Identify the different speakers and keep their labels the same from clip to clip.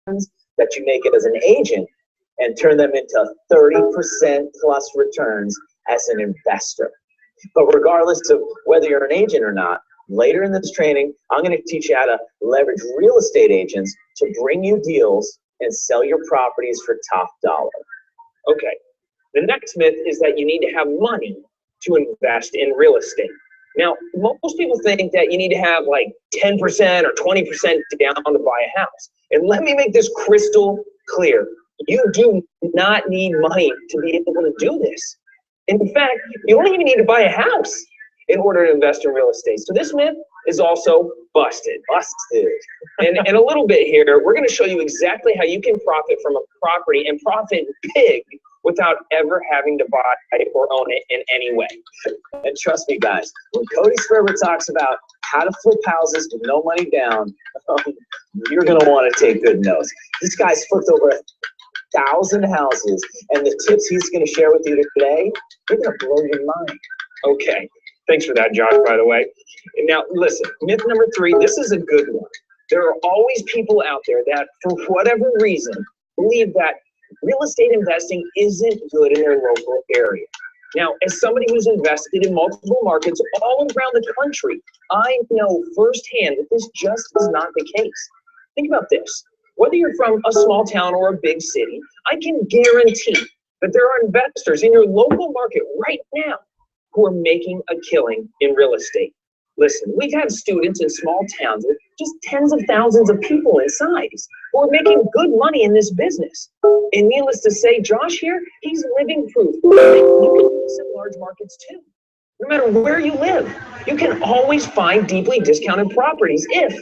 Speaker 1: that you make it as an agent and turn them into 30% plus returns as an investor. But regardless of whether you're an agent or not, later in this training, I'm going to teach you how to leverage real estate agents to bring you deals and sell your properties for top dollar.
Speaker 2: Okay, the next myth is that you need to have money to invest in real estate. Now, most people think that you need to have like 10% or 20% down to buy a house. And let me make this crystal clear. You do not need money to be able to do this. In fact, you don't even need to buy a house in order to invest in real estate. So this myth is also busted. And a little bit here, we're going to show you exactly how you can profit from a property and profit big without ever having to buy or own it in any way.
Speaker 1: And trust me, guys, when Cody Sperber talks about how to flip houses with no money down, you're going to want to take good notes. This guy's flipped over 1,000 houses, and the tips he's going to share with you today, they're going to blow your mind.
Speaker 2: Okay, thanks for that, Josh, by the way. And now, listen, myth number 3, this is a good one. There are always people out there that, for whatever reason, believe that real estate investing isn't good in their local area. Now, as somebody who's invested in multiple markets all around the country, I know firsthand that this just is not the case. Think about this. Whether you're from a small town or a big city, I can guarantee that there are investors in your local market right now who are making a killing in real estate. Listen, we've had students in small towns with just tens of thousands of people in size who are making good money in this business. And needless to say, Josh here, he's living proof. You can do this in large markets too. No matter where you live, you can always find deeply discounted properties if,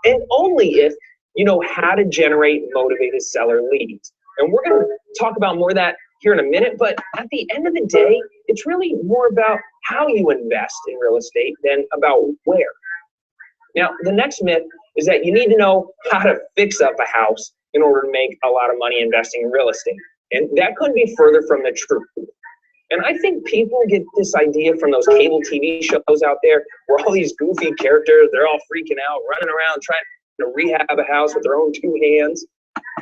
Speaker 2: and only if, you know how to generate motivated seller leads. And we're going to talk about more of that here in a minute, but at the end of the day, it's really more about how you invest in real estate than about where. Now, the next myth is that you need to know how to fix up a house in order to make a lot of money investing in real estate. And that couldn't be further from the truth. And I think people get this idea from those cable TV shows out there where all these goofy characters, they're all freaking out, running around trying to rehab a house with their own 2 hands.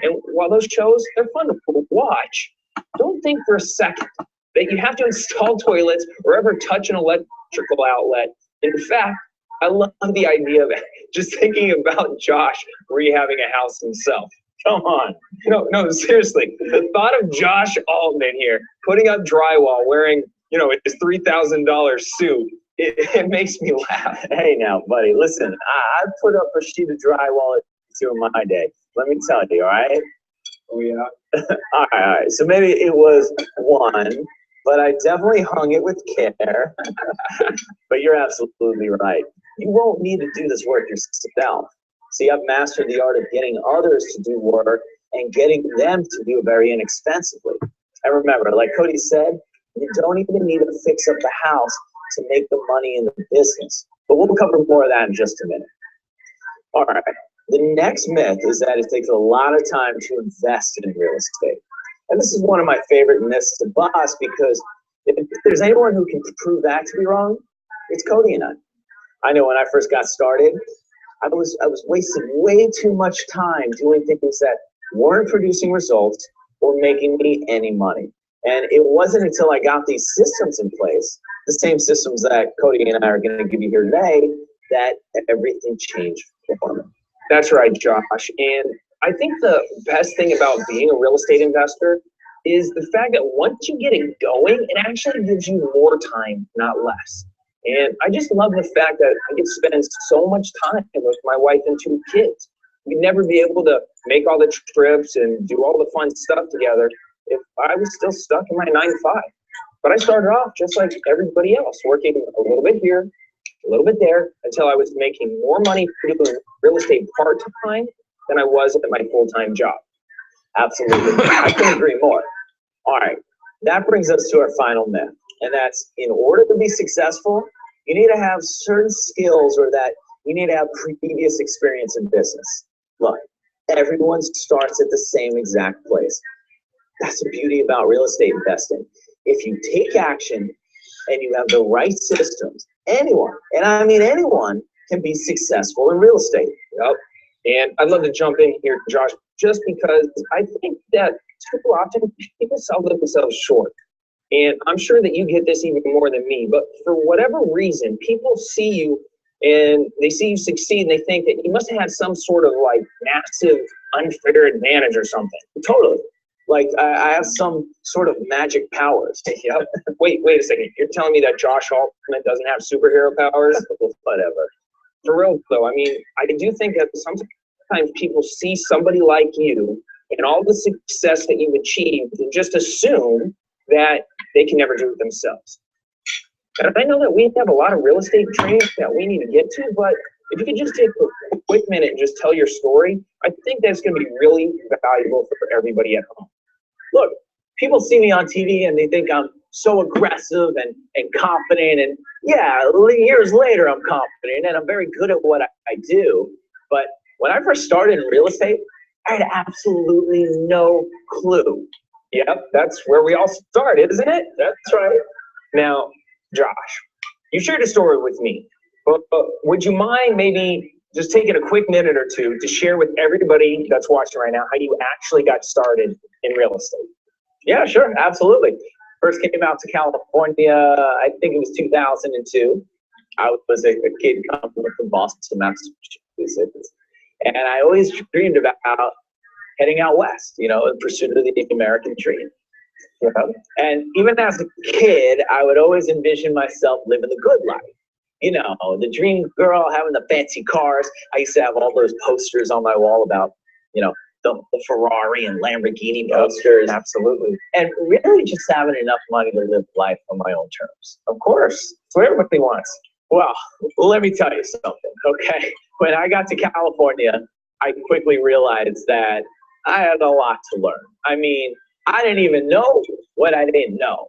Speaker 2: And while those shows, they're fun to watch, don't think for a second that you have to install toilets or ever touch an electrical outlet. In fact, I love the idea of it. Just thinking about Josh rehabbing a house himself. Come on. No, seriously. The thought of Josh Altman here putting up drywall wearing, his $3,000 suit, it makes me laugh.
Speaker 1: Hey now, buddy, listen, I put up a sheet of drywall in my day. Let me tell you, all right?
Speaker 2: Oh, yeah.
Speaker 1: All right. So maybe it was 1, but I definitely hung it with care. But you're absolutely right. You won't need to do this work yourself. See, I've mastered the art of getting others to do work and getting them to do it very inexpensively. And remember, like Cody said, you don't even need to fix up the house to make the money in the business. But we'll cover more of that in just a minute. All right. The next myth is that it takes a lot of time to invest in real estate. And this is one of my favorite myths to bust because if there's anyone who can prove that to be wrong, it's Cody and I. I know when I first got started, I was wasting way too much time doing things that weren't producing results or making me any money. And it wasn't until I got these systems in place, the same systems that Cody and I are going to give you here today, that everything changed for me.
Speaker 2: That's right, Josh. And I think the best thing about being a real estate investor is the fact that once you get it going, it actually gives you more time, not less. And I just love the fact that I get to spend so much time with my wife and 2 kids. We'd never be able to make all the trips and do all the fun stuff together if I was still stuck in my 9-to-5. But I started off just like everybody else, working a little bit here, a little bit there, until I was making more money doing real estate part-time than I was at my full-time job.
Speaker 1: Absolutely. I couldn't agree more. All right. That brings us to our final myth. And that's, in order to be successful, you need to have certain skills or that you need to have previous experience in business. Look, everyone starts at the same exact place. That's the beauty about real estate investing. If you take action and you have the right systems, anyone, and I mean anyone, can be successful in real estate.
Speaker 2: Yep. And I'd love to jump in here, Josh, just because I think that too often people sell themselves short. And I'm sure that you get this even more than me, but for whatever reason, people see you and they see you succeed and they think that you must have some sort of like massive unfair advantage or something.
Speaker 1: Totally. Like I have some sort of magic powers.
Speaker 2: Yep. Wait a second. You're telling me that Josh Altman doesn't have superhero powers?
Speaker 1: Whatever.
Speaker 2: For real though, I mean, I do think that sometimes people see somebody like you and all the success that you've achieved and just assume that they can never do it themselves. And I know that we have a lot of real estate dreams that we need to get to, but if you could just take a quick minute and just tell your story, I think that's going to be really valuable for everybody at home.
Speaker 1: Look, people see me on TV and they think I'm so aggressive and confident, and yeah, years later I'm confident and I'm very good at what I do. But when I first started in real estate, I had absolutely no clue.
Speaker 2: Yep, that's where we all start, isn't it?
Speaker 1: That's right.
Speaker 2: Now, Josh, you shared a story with me, but would you mind maybe just taking a quick minute or two to share with everybody that's watching right now how you actually got started in real estate?
Speaker 1: Yeah, sure, absolutely. First came out to California, I think it was 2002. I was a kid coming from Boston, Massachusetts, and I always dreamed about heading out west, in pursuit of the American dream.
Speaker 2: Yeah.
Speaker 1: And even as a kid, I would always envision myself living the good life. The dream girl, having the fancy cars. I used to have all those posters on my wall about, the Ferrari and Lamborghini posters.
Speaker 2: Absolutely.
Speaker 1: And really just having enough money to live life on my own terms.
Speaker 2: Of course. That's what everybody wants.
Speaker 1: Well, let me tell you something, okay? When I got to California, I quickly realized that I had a lot to learn. I mean, I didn't even know what I didn't know.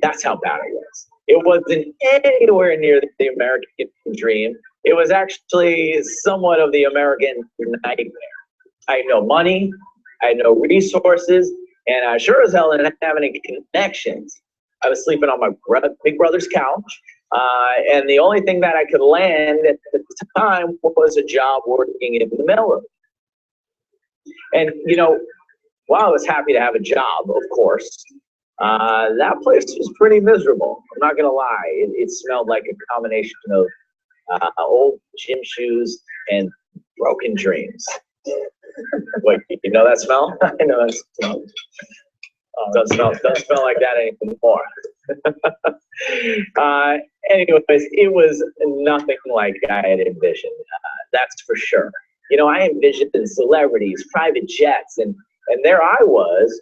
Speaker 1: That's how bad it was. It wasn't anywhere near the American dream. It was actually somewhat of the American nightmare. I had no money, I had no resources, and I sure as hell didn't have any connections. I was sleeping on my big brother's couch, and the only thing that I could land at the time was a job working in the mailroom. And, while I was happy to have a job, of course, that place was pretty miserable. I'm not going to lie. It smelled like a combination of old gym shoes and broken dreams. Wait, you know that smell?
Speaker 2: I know that smell.
Speaker 1: Doesn't smell like that anymore. Anyways, it was nothing like I had envisioned. That's for sure. I envisioned celebrities, private jets, and there I was,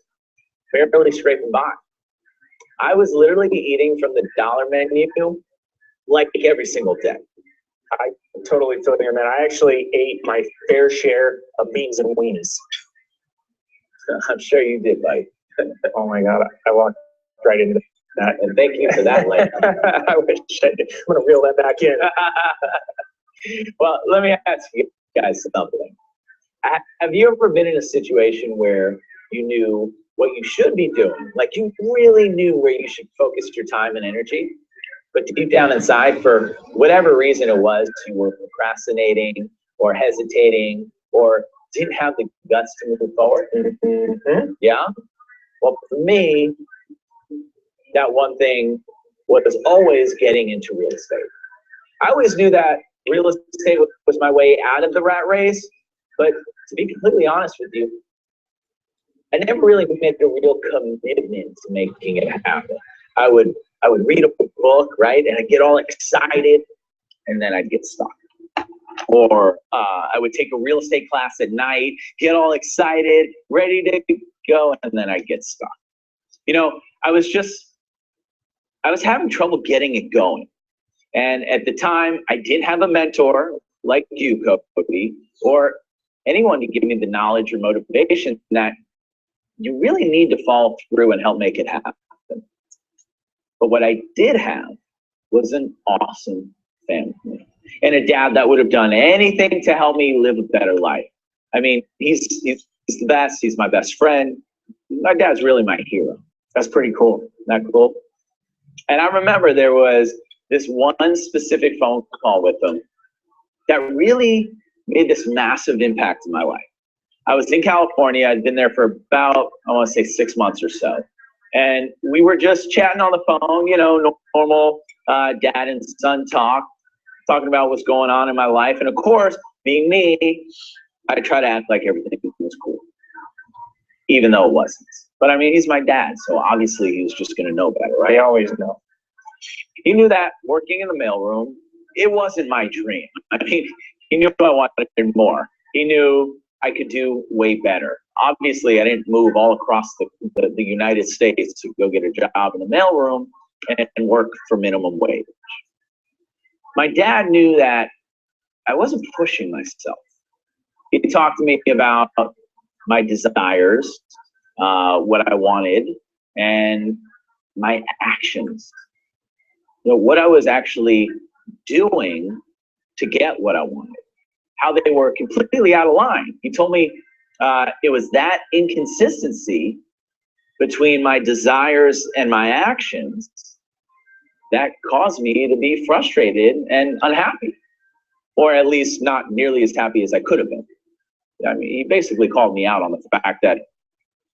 Speaker 1: barely scraping by. I was literally eating from the dollar menu like every single day.
Speaker 2: I totally feel you, man. I actually ate my fair share of beans and weenies.
Speaker 1: I'm sure you did, buddy.
Speaker 2: Oh my God, I walked right into that.
Speaker 1: And thank you for that, Lane.
Speaker 2: I wish I did. I'm going to reel that back in.
Speaker 1: Well, let me ask you guys something. Have you ever been in a situation where you knew what you should be doing? Like you really knew where you should focus your time and energy, but deep down inside, for whatever reason it was, you were procrastinating or hesitating or didn't have the guts to move forward?
Speaker 2: Mm-hmm.
Speaker 1: Yeah? Well, for me, that one thing was always getting into real estate. I always knew that real estate was my way out of the rat race, but to be completely honest with you, I never really made a real commitment to making it happen. I would read a book, right, and I'd get all excited, and then I'd get stuck. Or I would take a real estate class at night, get all excited, ready to go, and then I'd get stuck. I was having trouble getting it going. And at the time, I didn't have a mentor like you, Cody, or anyone to give me the knowledge or motivation that you really need to follow through and help make it happen. But what I did have was an awesome family and a dad that would have done anything to help me live a better life. I mean, he's the best. He's my best friend. My dad's really my hero.
Speaker 2: That's pretty cool.
Speaker 1: Isn't that cool? And I remember there was this one specific phone call with him that really made this massive impact in my life. I was in California. I'd been there for about, I want to say 6 months or so. And we were just chatting on the phone, normal dad and son talk, talking about what's going on in my life. And of course, being me, I try to act like everything was cool, even though it wasn't. But I mean, he's my dad, so obviously he was just going to know better, right?
Speaker 2: They always know.
Speaker 1: He knew that working in the mailroom, it wasn't my dream. I mean, he knew I wanted more. He knew I could do way better. Obviously, I didn't move all across the United States to go get a job in the mailroom and work for minimum wage. My dad knew that I wasn't pushing myself. He talked to me about my desires, what I wanted, and my actions. What I was actually doing to get what I wanted, how they were completely out of line. He told me it was that inconsistency between my desires and my actions that caused me to be frustrated and unhappy, or at least not nearly as happy as I could have been. I mean, he basically called me out on the fact that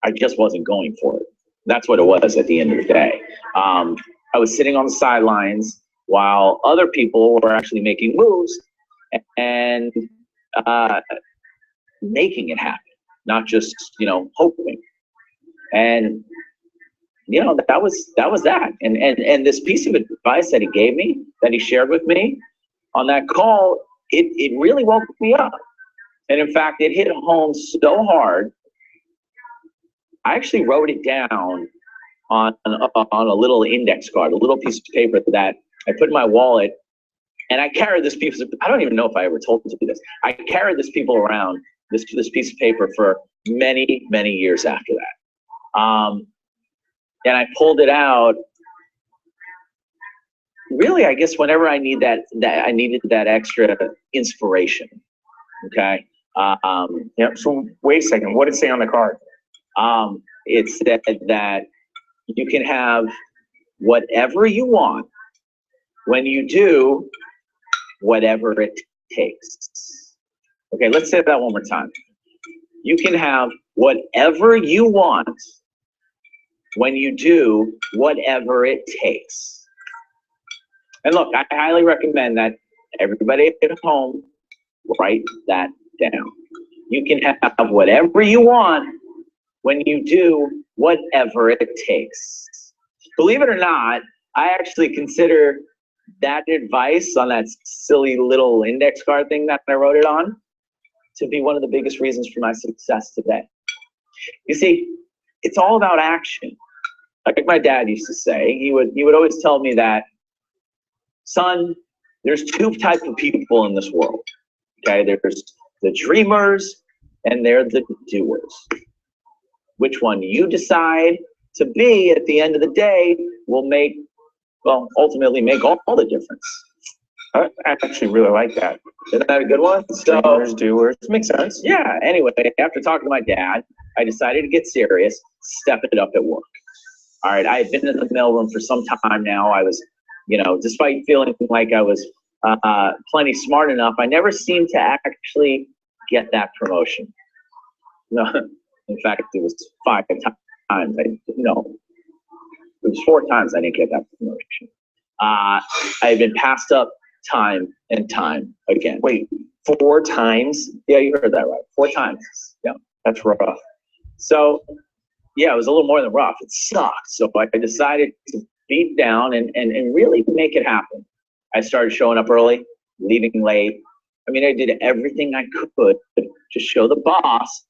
Speaker 1: I just wasn't going for it. That's what it was at the end of the day. I was sitting on the sidelines while other people were actually making moves and making it happen, not just, hoping. And, that was that. And this piece of advice that he gave me, that he shared with me on that call, it really woke me up. And in fact, it hit home so hard, I actually wrote it down on a little index card, a little piece of paper that I put in my wallet. And I carried this piece of, I don't even know if I ever told you this. I carried this this piece of paper for many, many years after that. And I pulled it out, really, I guess, whenever I needed that extra inspiration. Okay.
Speaker 2: Yeah. So wait a second. What did it say on the card?
Speaker 1: It said that you can have whatever you want when you do whatever it takes. Okay, let's say that one more time. You can have whatever you want when you do whatever it takes. And look, I highly recommend that everybody at home write that down. You can have whatever you want when you do whatever it takes. Believe it or not, I actually consider that advice on that silly little index card thing that I wrote it on to be one of the biggest reasons for my success today. You see, it's all about action. Like my dad used to say, he would always tell me that, son, there's two types of people in this world. Okay, there's the dreamers and they're the doers. Which one you decide to be at the end of the day will ultimately make all the difference.
Speaker 2: I actually really like that.
Speaker 1: Isn't that a good one?
Speaker 2: Dreamers, doers. Makes sense.
Speaker 1: Yeah, anyway, after talking to my dad, I decided to get serious, step it up at work. All right, I had been in the mailroom for some time now. I was, despite feeling like I was plenty smart enough, I never seemed to actually get that promotion. No, in fact, it was 5 times. It was 4 times I didn't get that promotion. I had been passed up time and time again.
Speaker 2: Wait, 4 times?
Speaker 1: Yeah, you heard that right. 4 times. Yeah,
Speaker 2: that's rough.
Speaker 1: So, yeah, it was a little more than rough. It sucked. So I decided to beat down and really make it happen. I started showing up early, leaving late. I mean, I did everything I could to show the boss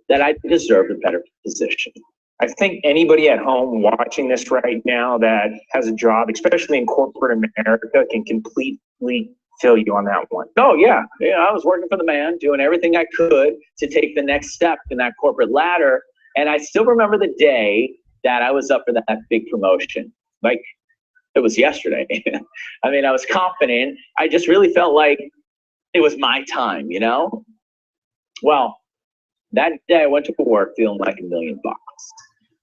Speaker 1: that I deserved a better position.
Speaker 2: I think anybody at home watching this right now that has a job, especially in corporate America, can completely feel you on that one.
Speaker 1: Oh, yeah. I was working for the man, doing everything I could to take the next step in that corporate ladder. And I still remember the day that I was up for that big promotion. Like, it was yesterday. I mean, I was confident. I just really felt like it was my time, Well, that day I went to work feeling like $1 million.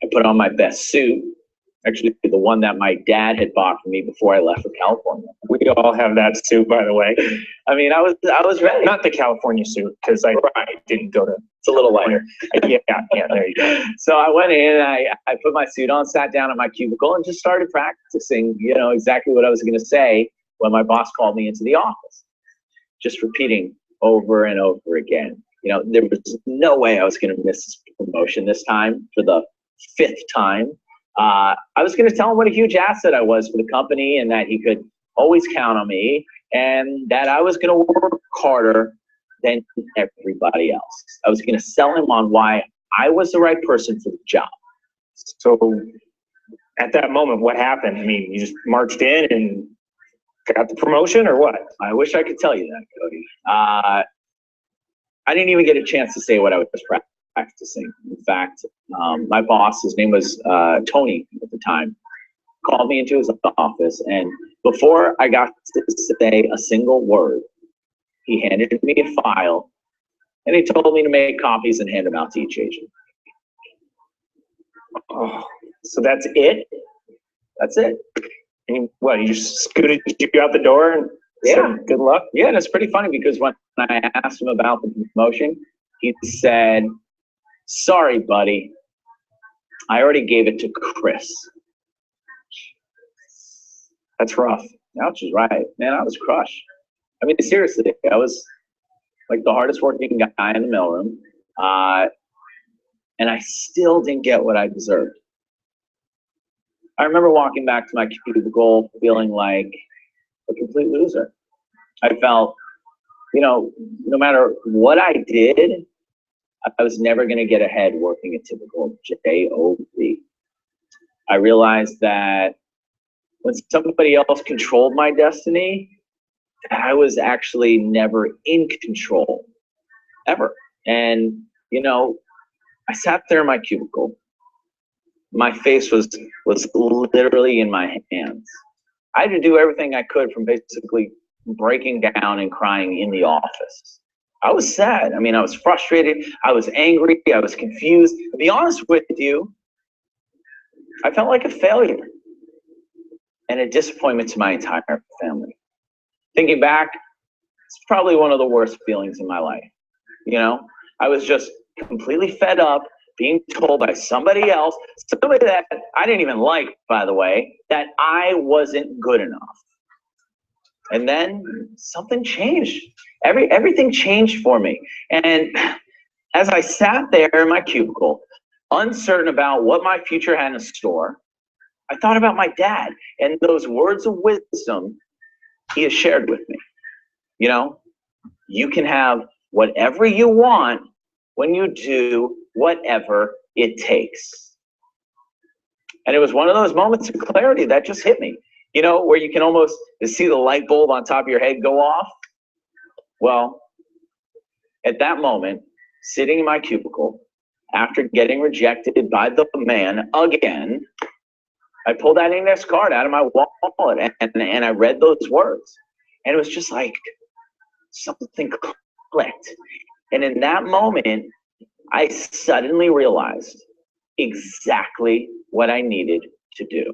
Speaker 1: I put on my best suit. Actually, the one that my dad had bought for me before I left for California.
Speaker 2: We all have that suit, by the way.
Speaker 1: I mean, I was ready.
Speaker 2: Not the California suit, because I didn't go to.
Speaker 1: It's a little lighter.
Speaker 2: Yeah, there you go.
Speaker 1: So I went in, and I put my suit on, sat down at my cubicle, and just started practicing, exactly what I was going to say when my boss called me into the office. Just repeating over and over again. There was no way I was going to miss this promotion this time for the 5th time. I was going to tell him what a huge asset I was for the company and that he could always count on me and that I was going to work harder than everybody else. I was going to sell him on why I was the right person for the job.
Speaker 2: So at that moment, what happened? I mean, you just marched in and got the promotion or what?
Speaker 1: I wish I could tell you that, Cody. I didn't even get a chance to say what I was practicing. In fact, my boss, his name was Tony at the time, called me into his office, and before I got to say a single word, he handed me a file, and he told me to make copies and hand them out to each agent.
Speaker 2: Oh, so that's it?
Speaker 1: That's it.
Speaker 2: And what, he just scooted you out the door and said, good luck?
Speaker 1: Yeah, and it's pretty funny because when I asked him about the promotion, he said, sorry, buddy, I already gave it to Chris.
Speaker 2: That's rough.
Speaker 1: Ouch is right. Man, I was crushed. I mean, seriously, I was like the hardest working guy in the mailroom. And I still didn't get what I deserved. I remember walking back to my cubicle feeling like a complete loser. I felt, no matter what I did, I was never going to get ahead working a typical job. I realized that when somebody else controlled my destiny, I was actually never in control, ever. And, I sat there in my cubicle. My face was literally in my hands. I had to do everything I could, from basically breaking down and crying in the office. I was sad. I mean, I was frustrated. I was angry. I was confused. To be honest with you, I felt like a failure and a disappointment to my entire family. Thinking back, it's probably one of the worst feelings in my life. I was just completely fed up being told by somebody else, somebody that I didn't even like, by the way, that I wasn't good enough. And then something changed. Everything changed for me. And as I sat there in my cubicle, uncertain about what my future had in store, I thought about my dad and those words of wisdom he has shared with me. You can have whatever you want when you do whatever it takes. And it was one of those moments of clarity that just hit me, where you can almost see the light bulb on top of your head go off. Well, at that moment, sitting in my cubicle, after getting rejected by the man again, I pulled that index card out of my wallet and I read those words. And it was just like something clicked. And in that moment, I suddenly realized exactly what I needed to do.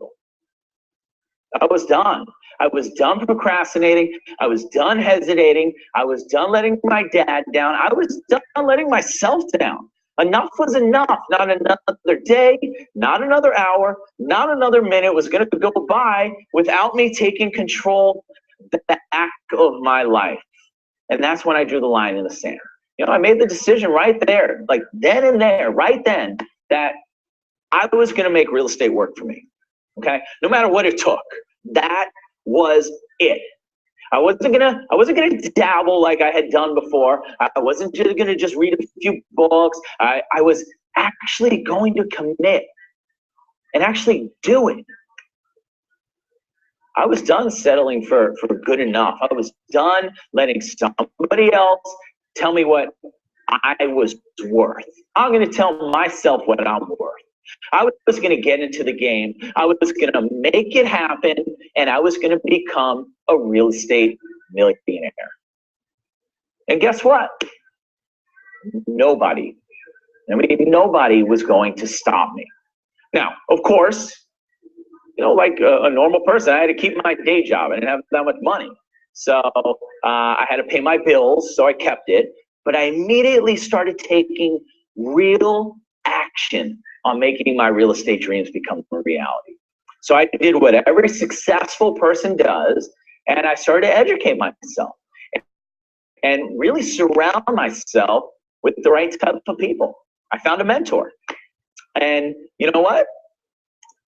Speaker 1: I was done. I was done procrastinating. I was done hesitating. I was done letting my dad down. I was done letting myself down. Enough was enough. Not another day, not another hour, not another minute was going to go by without me taking control back of my life. And that's when I drew the line in the sand. I made the decision right there, like then and there, right then, that I was going to make real estate work for me. Okay, no matter what it took. That was it. I wasn't gonna dabble like I had done before. I wasn't just gonna just read a few books. I was actually going to commit and actually do it. I was done settling for good enough. I was done letting somebody else tell me what I was worth. I'm going to tell myself what I'm worth. I was going to get into the game. I was going to make it happen, and I was going to become a real estate millionaire. And guess what? Nobody was going to stop me. Now, of course, like a normal person. I had to keep my day job. I didn't have that much money. So I had to pay my bills, so I kept it. But I immediately started taking real action on making my real estate dreams become a reality. So I did what every successful person does, and I started to educate myself and really surround myself with the right type of people. I found a mentor. And you know what?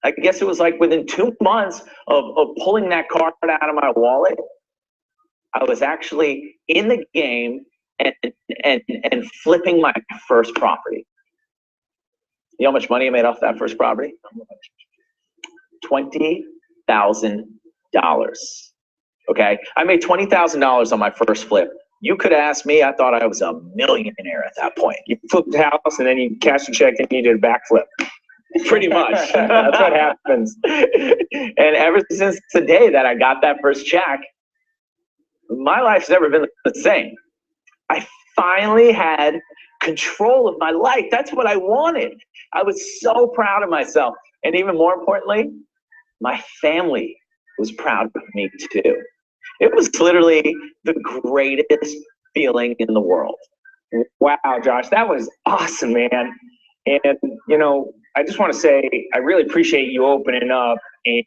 Speaker 1: I guess it was like within 2 months of pulling that card out of my wallet, I was actually in the game and flipping my first property. You know how much money I made off that first property? $20,000. Okay, I made $20,000 on my first flip. You could ask me, I thought I was a millionaire at that point.
Speaker 2: You flipped the house and then you cashed a check and you did a backflip.
Speaker 1: Pretty much.
Speaker 2: That's what happens.
Speaker 1: And ever since the day that I got that first check, my life's never been the same. I finally had control of my life. That's what I wanted. I was so proud of myself. And even more importantly, my family was proud of me too. It was literally the greatest feeling in the world.
Speaker 2: Wow, Josh, that was awesome, man. And, you know, I just want to say, I really appreciate you opening up and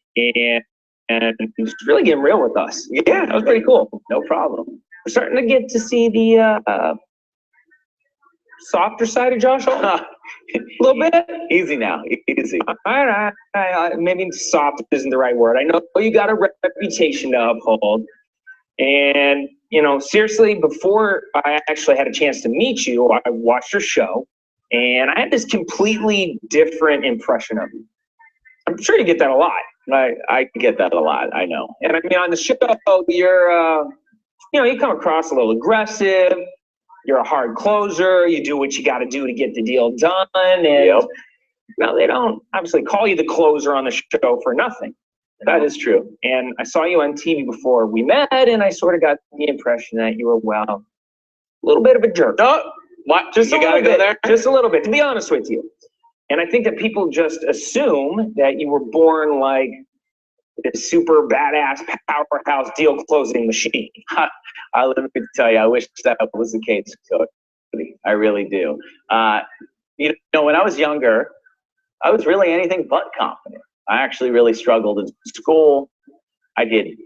Speaker 2: just really getting real with us.
Speaker 1: Yeah,
Speaker 2: that was pretty cool.
Speaker 1: No problem.
Speaker 2: We're starting to get to see the softer side of Josh a little bit.
Speaker 1: Easy now, easy.
Speaker 2: All right, maybe soft isn't the right word. I know you got a reputation to uphold. And, you know, seriously, before I actually had a chance to meet you, I watched your show, and I had this completely different impression of you. I'm sure you get that a lot.
Speaker 1: I get that a lot, I know.
Speaker 2: And I mean, on the show, you're, you know, you come across a little aggressive. You're a hard closer. You do what you got to do to get the deal done. And,
Speaker 1: yep.
Speaker 2: No, they don't obviously call you the closer on the show for nothing.
Speaker 1: That is true.
Speaker 2: And I saw you on TV before we met, and I sort of got the impression that you were, well, a little bit of a jerk.
Speaker 1: No, what?
Speaker 2: Just
Speaker 1: you
Speaker 2: a
Speaker 1: gotta
Speaker 2: little
Speaker 1: go
Speaker 2: bit,
Speaker 1: there?
Speaker 2: just a little bit, to be honest with you. And I think that people just assume that you were born like this super badass powerhouse deal closing machine.
Speaker 1: Let me tell you, I wish that was the case, Cody. I really do. You know, when I was younger, I was really anything but confident. I actually really struggled in school. I did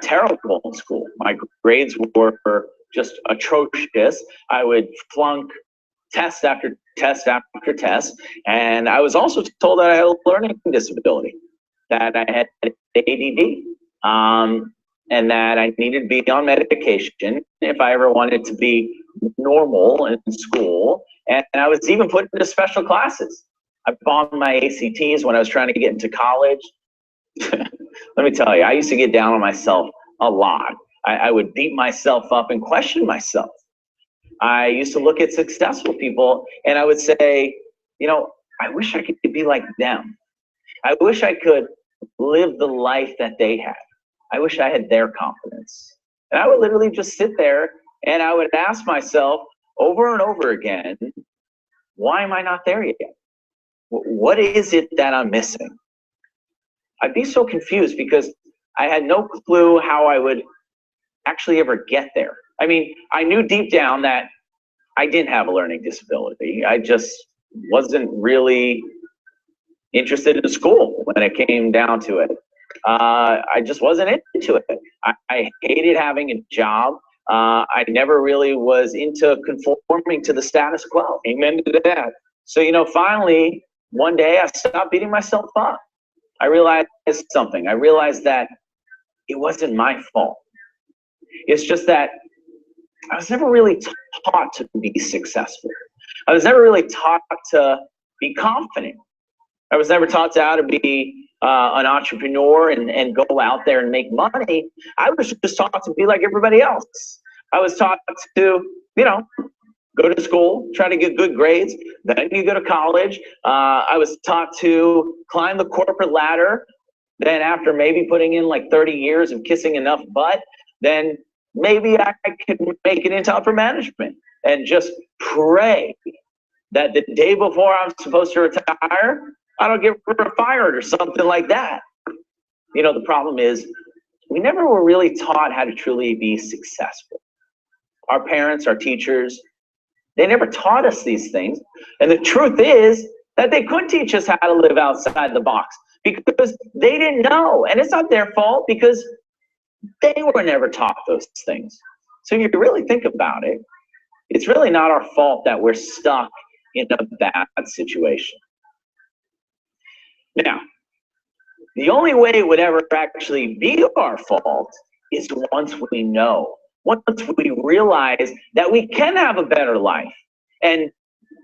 Speaker 1: terrible in school. My grades were just atrocious. I would flunk test after test after test. And I was also told that I had a learning disability, that I had ADD, and that I needed to be on medication if I ever wanted to be normal in school. And I was even put into special classes. I bombed my ACTs when I was trying to get into college. Let me tell you, I used to get down on myself a lot. I would beat myself up and question myself. I used to look at successful people and I would say, you know, I wish I could be like them. I wish I could live the life that they had. I wish I had their confidence. And I would literally just sit there and I would ask myself over and over again, why am I not there yet? What is it that I'm missing? I'd be so confused because I had no clue how I would actually ever get there. I mean, I knew deep down that I didn't have a learning disability. I just wasn't really interested in school when it came down to it. I just wasn't into it. I hated having a job. I never really was into conforming to the status quo.
Speaker 2: Amen to that.
Speaker 1: So, you know, finally, one day I stopped beating myself up. I realized something. I realized that it wasn't my fault. It's just that I was never really taught to be successful. I was never really taught to be confident. I was never taught how to be an entrepreneur and go out there and make money. I was just taught to be like everybody else. I was taught to, you know, go to school, try to get good grades, then you go to college. I was taught to climb the corporate ladder. Then after maybe putting in like 30 years of kissing enough butt, then maybe I could make it into upper management and just pray that the day before I'm supposed to retire, I don't get fired or something like that. You know, the problem is we never were really taught how to truly be successful. Our parents, our teachers, they never taught us these things. And the truth is that they couldn't teach us how to live outside the box because they didn't know. And it's not their fault because they were never taught those things. So if you really think about it, it's really not our fault that we're stuck in a bad situation. Now, the only way it would ever actually be our fault is once we know, once we realize that we can have a better life and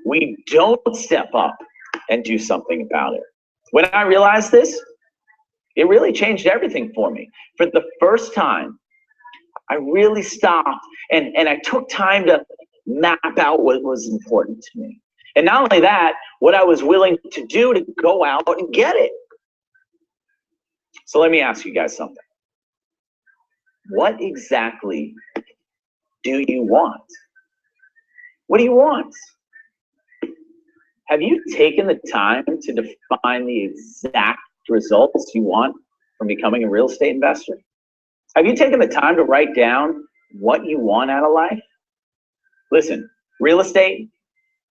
Speaker 1: we don't step up and do something about it. When I realized this, it really changed everything for me. For the first time, I really stopped and I took time to map out what was important to me. And not only that, what I was willing to do to go out and get it. So let me ask you guys something. What exactly do you want? What do you want? Have you taken the time to define the exact results you want from becoming a real estate investor? Have you taken the time to write down what you want out of life? Listen, real estate,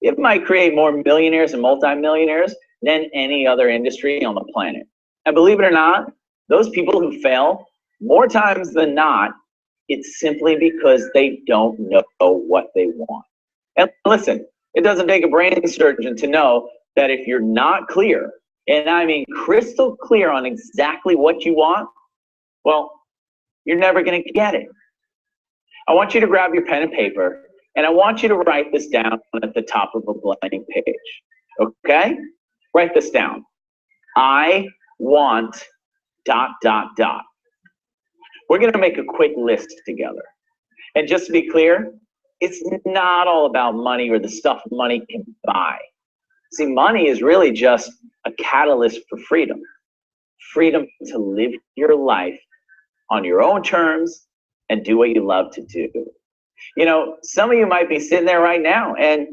Speaker 1: it might create more millionaires and multimillionaires than any other industry on the planet. And believe it or not, those people who fail, more times than not, it's simply because they don't know what they want. And listen, it doesn't take a brain surgeon to know that if you're not clear, and I mean crystal clear on exactly what you want, well, you're never gonna get it. I want you to grab your pen and paper, and I want you to write this down at the top of a blank page, okay? Write this down. I want ... We're gonna make a quick list together. And just to be clear, it's not all about money or the stuff money can buy. See, money is really just a catalyst for freedom. Freedom to live your life on your own terms and do what you love to do. You know, some of you might be sitting there right now and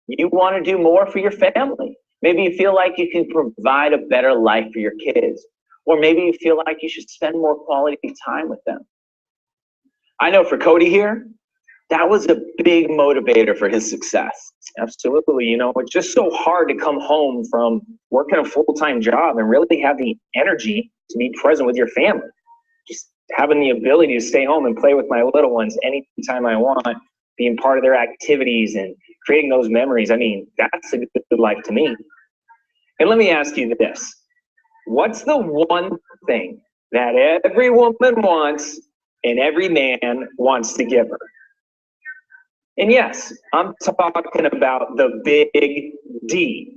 Speaker 1: you want to do more for your family. Maybe you feel like you can provide a better life for your kids. Or maybe you feel like you should spend more quality time with them. I know for Cody here, that was a big motivator for his success.
Speaker 2: Absolutely. You know, it's just so hard to come home from working a full-time job and really have the energy to be present with your family. Just having the ability to stay home and play with my little ones anytime I want, being part of their activities and creating those memories. I mean, that's a good life to me. And let me ask you this. What's the one thing that every woman wants and every man wants to give her? And yes, I'm talking about the big D.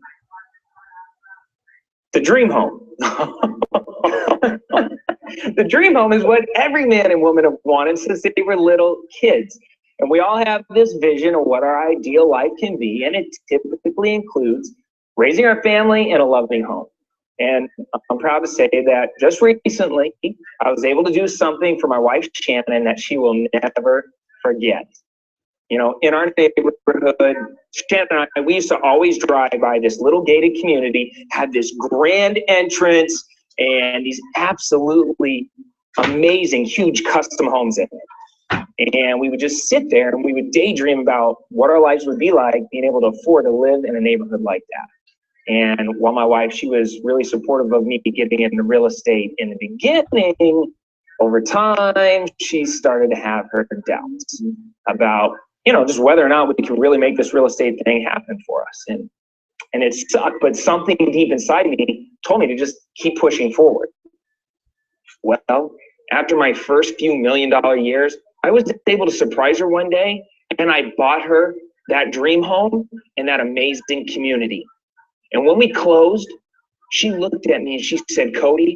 Speaker 2: The dream home. The dream home is what every man and woman have wanted since they were little kids. And we all have this vision of what our ideal life can be, and it typically includes raising our family in a loving home. And I'm proud to say that just recently, I was able to do something for my wife, Shannon, that she will never forget. You know, in our neighborhood, Shannon and I, we used to always drive by this little gated community, had this grand entrance and these absolutely amazing, huge custom homes in it. And we would just sit there and we would daydream about what our lives would be like being able to afford to live in a neighborhood like that. And while my wife, she was really supportive of me getting into real estate in the beginning, over time, she started to have her doubts about, you know, just whether or not we can really make this real estate thing happen for us. And it sucked, but something deep inside me told me to just keep pushing forward. Well, after my first few $1 million years, I was able to surprise her one day, and I bought her that dream home in that amazing community. And when we closed, she looked at me and she said, Cody,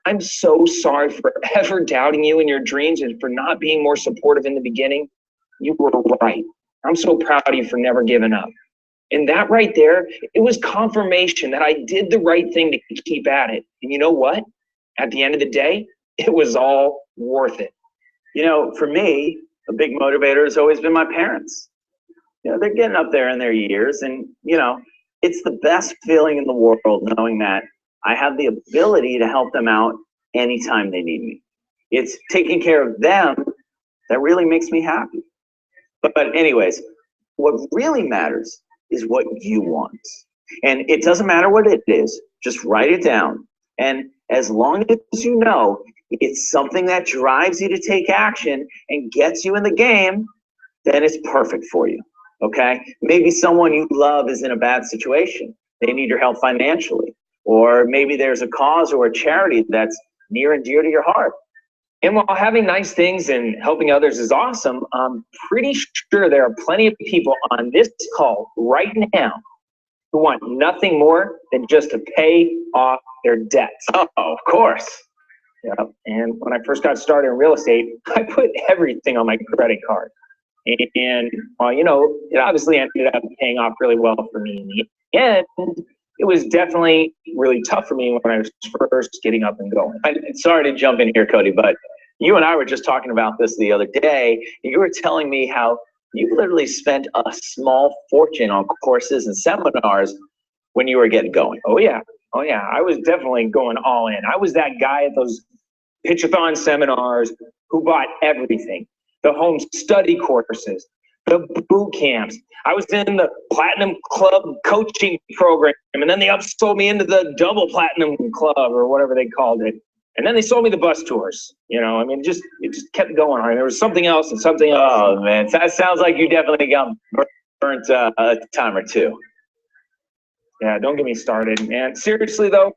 Speaker 2: I'm so sorry for ever doubting you and your dreams and for not being more supportive in the beginning. You were right. I'm so proud of you for never giving up. And that right there, it was confirmation that I did the right thing to keep at it. And you know what? At the end of the day, it was all worth it.
Speaker 1: You know, for me, a big motivator has always been my parents. You know, they're getting up there in their years, and, you know, it's the best feeling in the world knowing that I have the ability to help them out anytime they need me. It's taking care of them that really makes me happy. But anyways, what really matters is what you want. And it doesn't matter what it is, just write it down. And as long as you know it's something that drives you to take action and gets you in the game, then it's perfect for you. Okay? Maybe someone you love is in a bad situation. They need your help financially. Or maybe there's a cause or a charity that's near and dear to your heart.
Speaker 2: And while having nice things and helping others is awesome, I'm pretty sure there are plenty of people on this call right now who want nothing more than just to pay off their debts.
Speaker 1: Oh, of course.
Speaker 2: Yep. And when I first got started in real estate, I put everything on my credit card. And well, you know, it obviously ended up paying off really well for me in the end. It was definitely really tough for me when I was first getting up and going.
Speaker 1: Sorry to jump in here, Cody, but you and I were just talking about this the other day. You were telling me how you literally spent a small fortune on courses and seminars when you were getting going.
Speaker 2: Oh yeah. I was definitely going all in. I was that guy at those pitchathon seminars who bought everything. The home study courses, the boot camps. I was in the Platinum Club coaching program, and then they upsold me into the Double Platinum Club or whatever they called it. And then they sold me the bus tours. You know, I mean, it just kept going on. There was something else and something else.
Speaker 1: Oh man, that sounds like you definitely got burnt a time or two.
Speaker 2: Yeah, don't get me started, man. Seriously though,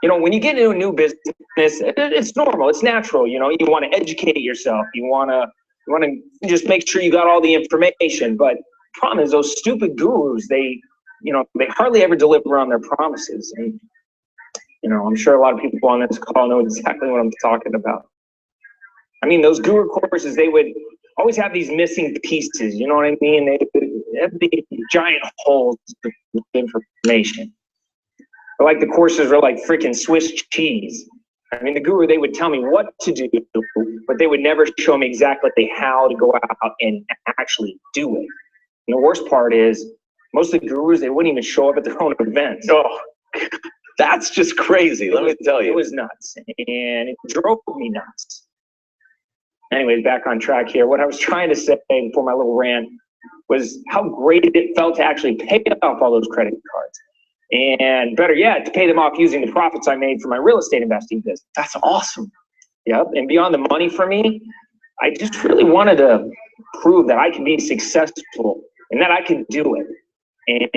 Speaker 2: you know, when you get into a new business, it's normal, it's natural. You know, you want to educate yourself. You want to just make sure you got all the information. But the problem is those stupid gurus, they hardly ever deliver on their promises. And, you know, I'm sure a lot of people on this call know exactly what I'm talking about. I mean, those guru courses, they would always have these missing pieces. You know what I mean? They have these giant holes of information. Like the courses were like freaking Swiss cheese. I mean, the guru, they would tell me what to do, but they would never show me exactly how to go out and actually do it. And the worst part is, most of the gurus, they wouldn't even show up at their own events.
Speaker 1: Oh, that's just crazy, let me tell you.
Speaker 2: It was nuts, and it drove me nuts. Anyways, back on track here. What I was trying to say before my little rant was how great it felt to actually pay off all those credit cards. And better yet, to pay them off using the profits I made from my real estate investing business.
Speaker 1: That's awesome.
Speaker 2: Yep. And beyond the money for me, I just really wanted to prove that I can be successful and that I can do it.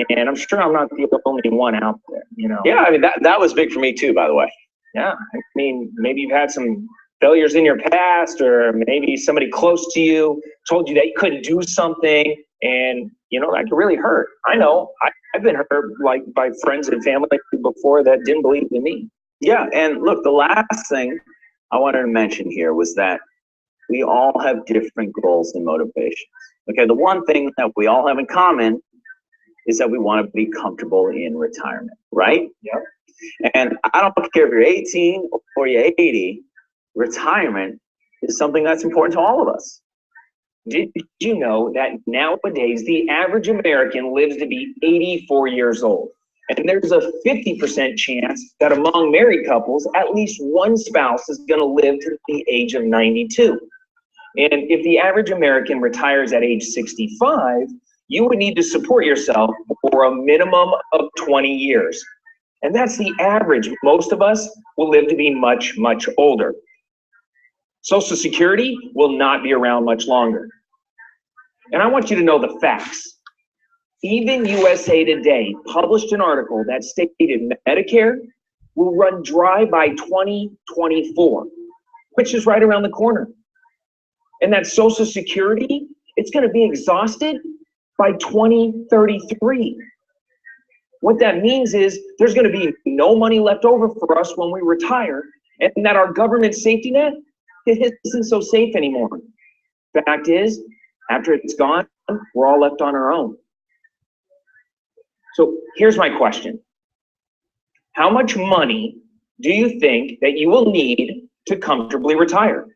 Speaker 2: And I'm sure I'm not the only one out there, you know.
Speaker 1: Yeah, I mean, that was big for me too, by the way.
Speaker 2: Yeah. I mean, maybe you've had some failures in your past, or maybe somebody close to you told you that you couldn't do something, and you know, that could really hurt. I know I've been hurt like by friends and family before that didn't believe in me.
Speaker 1: Yeah, and look, the last thing I wanted to mention here was that we all have different goals and motivations. Okay, the one thing that we all have in common is that we want to be comfortable in retirement, right?
Speaker 2: Yep.
Speaker 1: And I don't care if you're 18 or you're 80, retirement is something that's important to all of us.
Speaker 2: Did you know that nowadays the average American lives to be 84 years old? And there's a 50% chance that among married couples, at least one spouse is going to live to the age of 92. And if the average American retires at age 65, you would need to support yourself for a minimum of 20 years. And that's the average. Most of us will live to be much, much older. Social Security will not be around much longer. And I want you to know the facts. Even USA Today published an article that stated Medicare will run dry by 2024, which is right around the corner. And that Social Security, it's going to be exhausted by 2033. What that means is there's going to be no money left over for us when we retire, and that our government safety net, it isn't so safe anymore. Fact is, after it's gone, we're all left on our own. So here's my question. How much money do you think that you will need to comfortably retire?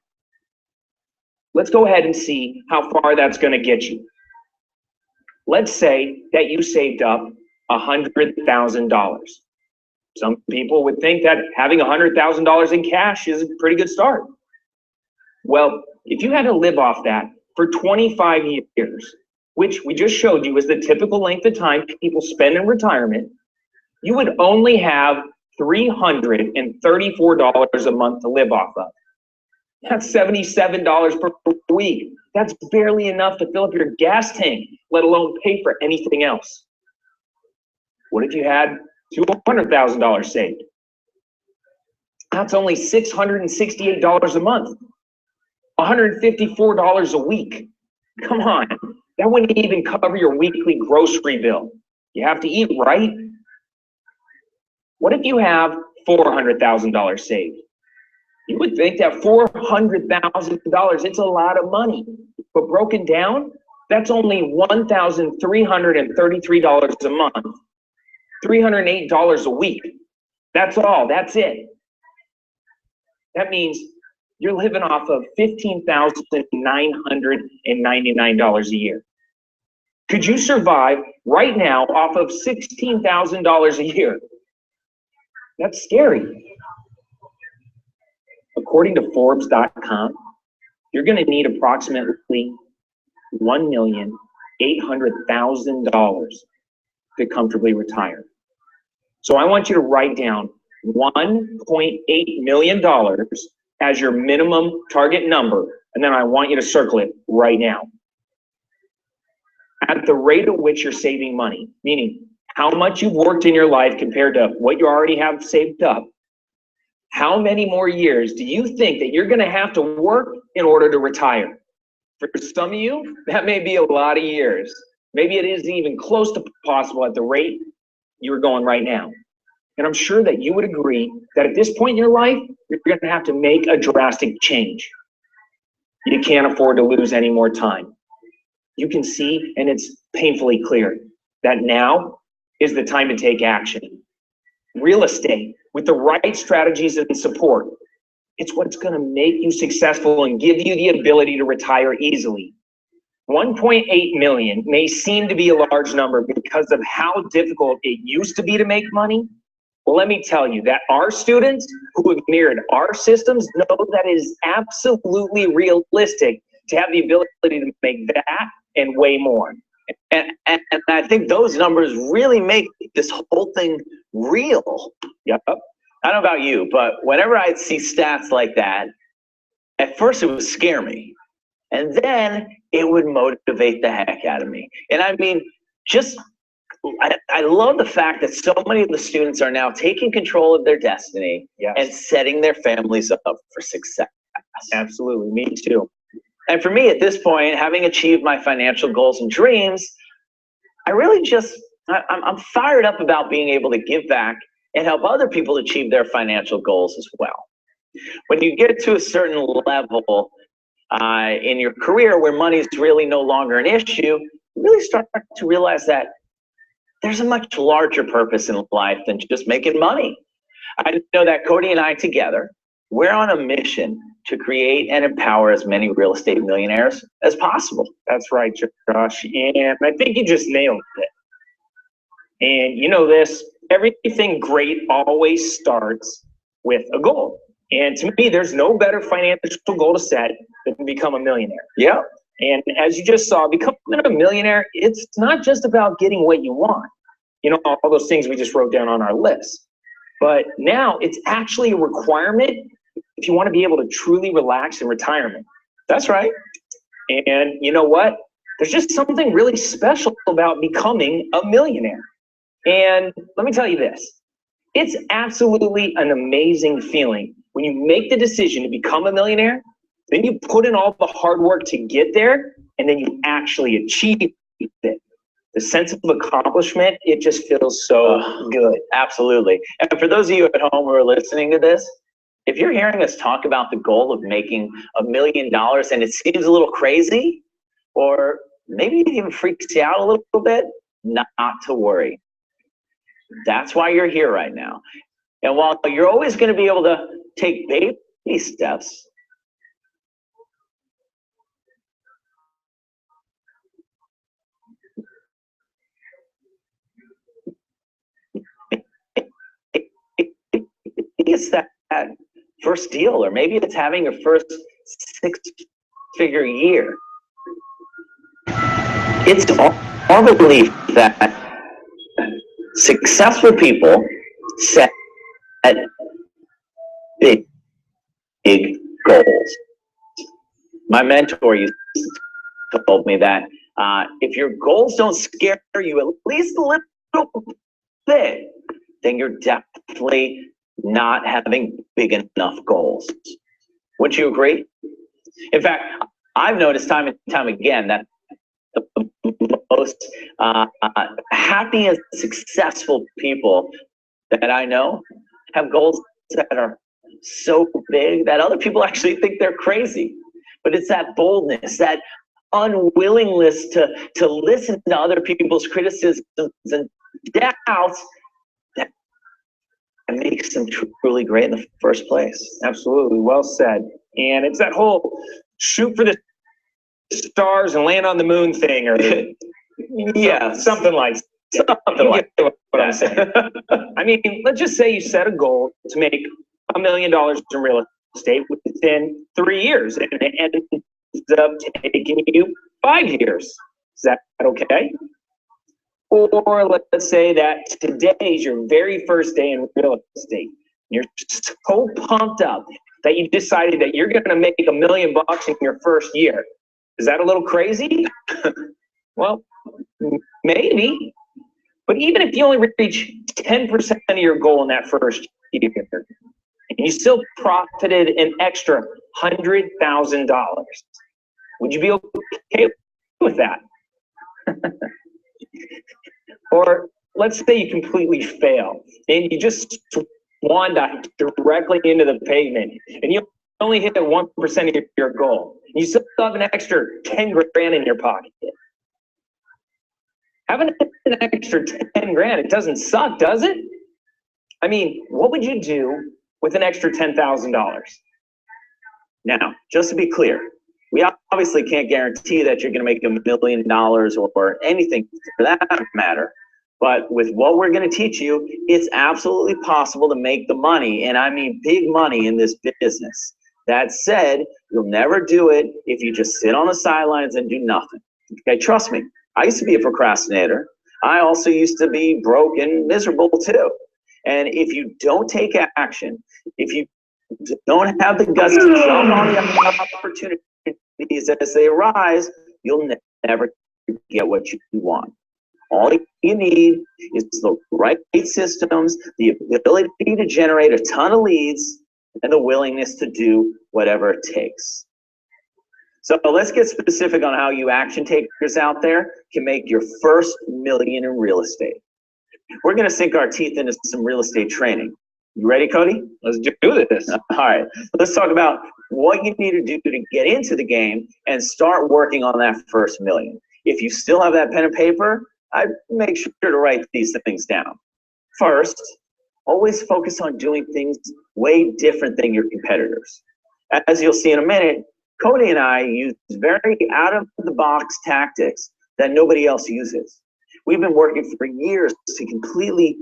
Speaker 2: Let's go ahead and see how far that's going to get you. Let's say that you saved up $100,000. Some people would think that having $100,000 in cash is a pretty good start. Well, if you had to live off that for 25 years, which we just showed you is the typical length of time people spend in retirement, you would only have $334 a month to live off of. That's $77 per week. That's barely enough to fill up your gas tank, let alone pay for anything else. What if you had $200,000 saved? That's only $668 a month, $154 a week. Come on, that wouldn't even cover your weekly grocery bill. You have to eat, right? What if you have $400,000 saved? You would think that $400,000, it's a lot of money, but broken down, that's only $1,333 a month, $308 a week. That's all, that's it. That means you're living off of $15,999 a year. Could you survive right now off of $16,000 a year? That's scary. According to Forbes.com, you're going to need approximately $1,800,000 to comfortably retire. So I want you to write down $1.8 million as your minimum target number, and then I want you to circle it right now. At the rate at which you're saving money, meaning how much you've worked in your life compared to what you already have saved up, how many more years do you think that you're going to have to work in order to retire? For some of you, that may be a lot of years. Maybe it isn't even close to possible at the rate you're going right now. And I'm sure that you would agree that at this point in your life, you're going to have to make a drastic change. You can't afford to lose any more time. You can see, and it's painfully clear, that now is the time to take action. Real estate, with the right strategies and support, it's what's going to make you successful and give you the ability to retire easily. 1.8 million may seem to be a large number because of how difficult it used to be to make money. Well, let me tell you that our students who have mirrored our systems know that it is absolutely realistic to have the ability to make that and way more.
Speaker 1: And I think those numbers really make this whole thing real.
Speaker 2: Yep.
Speaker 1: I don't know about you, but whenever I see stats like that, at first it would scare me. And then it would motivate the heck out of me. And I mean, I love the fact that so many of the students are now taking control of their destiny and setting their families up for success.
Speaker 2: Absolutely, me too.
Speaker 1: And for me, at this point, having achieved my financial goals and dreams, I'm fired up about being able to give back and help other people achieve their financial goals as well. When you get to a certain level in your career where money is really no longer an issue, you really start to realize that there's a much larger purpose in life than just making money. I know that Cody and I together, we're on a mission to create and empower as many real estate millionaires as possible.
Speaker 2: That's right, Josh. And I think you just nailed it. And you know this, everything great always starts with a goal. And to me, there's no better financial goal to set than to become a millionaire.
Speaker 1: Yeah.
Speaker 2: And as you just saw, becoming a millionaire, it's not just about getting what you want. You know, all those things we just wrote down on our list. But now it's actually a requirement if you want to be able to truly relax in retirement.
Speaker 1: That's right.
Speaker 2: And you know what? There's just something really special about becoming a millionaire. And let me tell you this, it's absolutely an amazing feeling when you make the decision to become a millionaire, then you put in all the hard work to get there, and then you actually achieve it. The sense of accomplishment, it just feels so good.
Speaker 1: Absolutely. And for those of you at home who are listening to this, if you're hearing us talk about the goal of making $1 million and it seems a little crazy, or maybe it even freaks you out a little bit, not to worry. That's why you're here right now. And while you're always going to be able to take baby steps, it's that first deal, or maybe it's having your first six-figure year. It's our belief that successful people set big goals. My mentor used to told me that if your goals don't scare you at least a little bit, then you're definitely not having big enough goals. Wouldn't you agree? In fact, I've noticed time and time again that the most happy and successful people that I know have goals that are so big that other people actually think they're crazy. But it's that boldness, that unwillingness to listen to other people's criticisms and doubts that makes them truly great in the first place.
Speaker 2: Absolutely, well said. And it's that whole shoot for the stars and land on the moon thing, or
Speaker 1: yeah,
Speaker 2: something like what I'm saying. I mean, let's just say you set a goal to make $1 million in real estate within 3 years, and it ends up taking you 5 years. Is that okay? Or let's say that today is your very first day in real estate. You're so pumped up that you decided that you're going to make $1 million in your first year. Is that a little crazy? Well, maybe. But even if you only reach 10% of your goal in that first year, and you still profited an extra $100,000, would you be okay with that? Or let's say you completely fail and you just swan dive directly into the pavement and you only hit 1% of your goal. You still have an extra 10 grand in your pocket. Having an extra 10 grand, it doesn't suck, does it? I mean, what would you do with an extra $10,000? Now, just to be clear, we obviously can't guarantee that you're going to make $1 million or anything for that matter. But with what we're going to teach you, it's absolutely possible to make the money, and I mean big money in this business. That said, you'll never do it if you just sit on the sidelines and do nothing. Okay, trust me. I used to be a procrastinator. I also used to be broke and miserable too. And if you don't take action, if you don't have the guts to jump on the opportunities as they arise, you'll never get what you want. All you need is the right systems, the ability to generate a ton of leads, and the willingness to do whatever it takes. So let's get specific on how you action takers out there can make your first million in real estate. We're going to sink our teeth into some real estate training. You ready, Cody? Let's do this.
Speaker 1: All right. Let's talk about what you need to do to get into the game and start working on that first million. If you still have that pen and paper, I'd make sure to write these things down. First, always focus on doing things way different than your competitors. As you'll see in a minute, Cody and I use very out-of-the-box tactics that nobody else uses. We've been working for years to completely